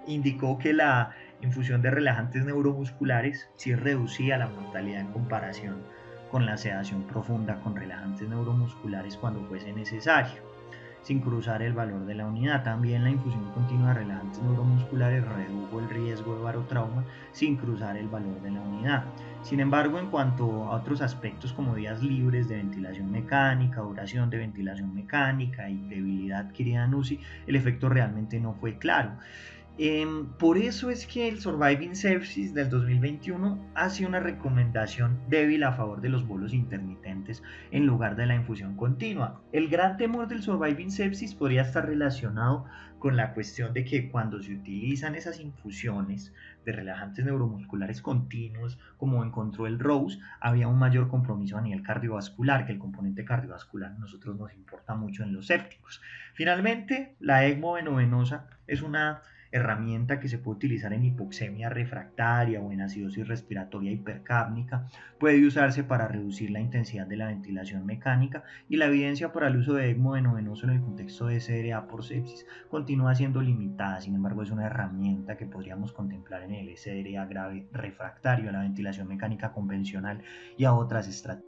indicó que la Infusión de relajantes neuromusculares sí reducía la mortalidad en comparación con la sedación profunda con relajantes neuromusculares cuando fuese necesario, sin cruzar el valor de la unidad. También la infusión continua de relajantes neuromusculares redujo el riesgo de barotrauma sin cruzar el valor de la unidad. Sin embargo, en cuanto a otros aspectos como días libres de ventilación mecánica, duración de ventilación mecánica y debilidad adquirida en UCI, el efecto realmente no fue claro. Por eso es que el Surviving Sepsis del 2021 hace una recomendación débil a favor de los bolos intermitentes en lugar de la infusión continua. El gran temor del Surviving Sepsis podría estar relacionado con la cuestión de que cuando se utilizan esas infusiones de relajantes neuromusculares continuos, como encontró el Rose, había un mayor compromiso a nivel cardiovascular, que el componente cardiovascular a nosotros nos importa mucho en los sépticos. Finalmente, la ECMO venovenosa es una herramienta que se puede utilizar en hipoxemia refractaria o en acidosis respiratoria hipercápnica, puede usarse para reducir la intensidad de la ventilación mecánica y la evidencia para el uso de ECMO venovenoso en el contexto de SRA por sepsis continúa siendo limitada. Sin embargo, es una herramienta que podríamos contemplar en el SRA grave refractario a la ventilación mecánica convencional y a otras estrategias.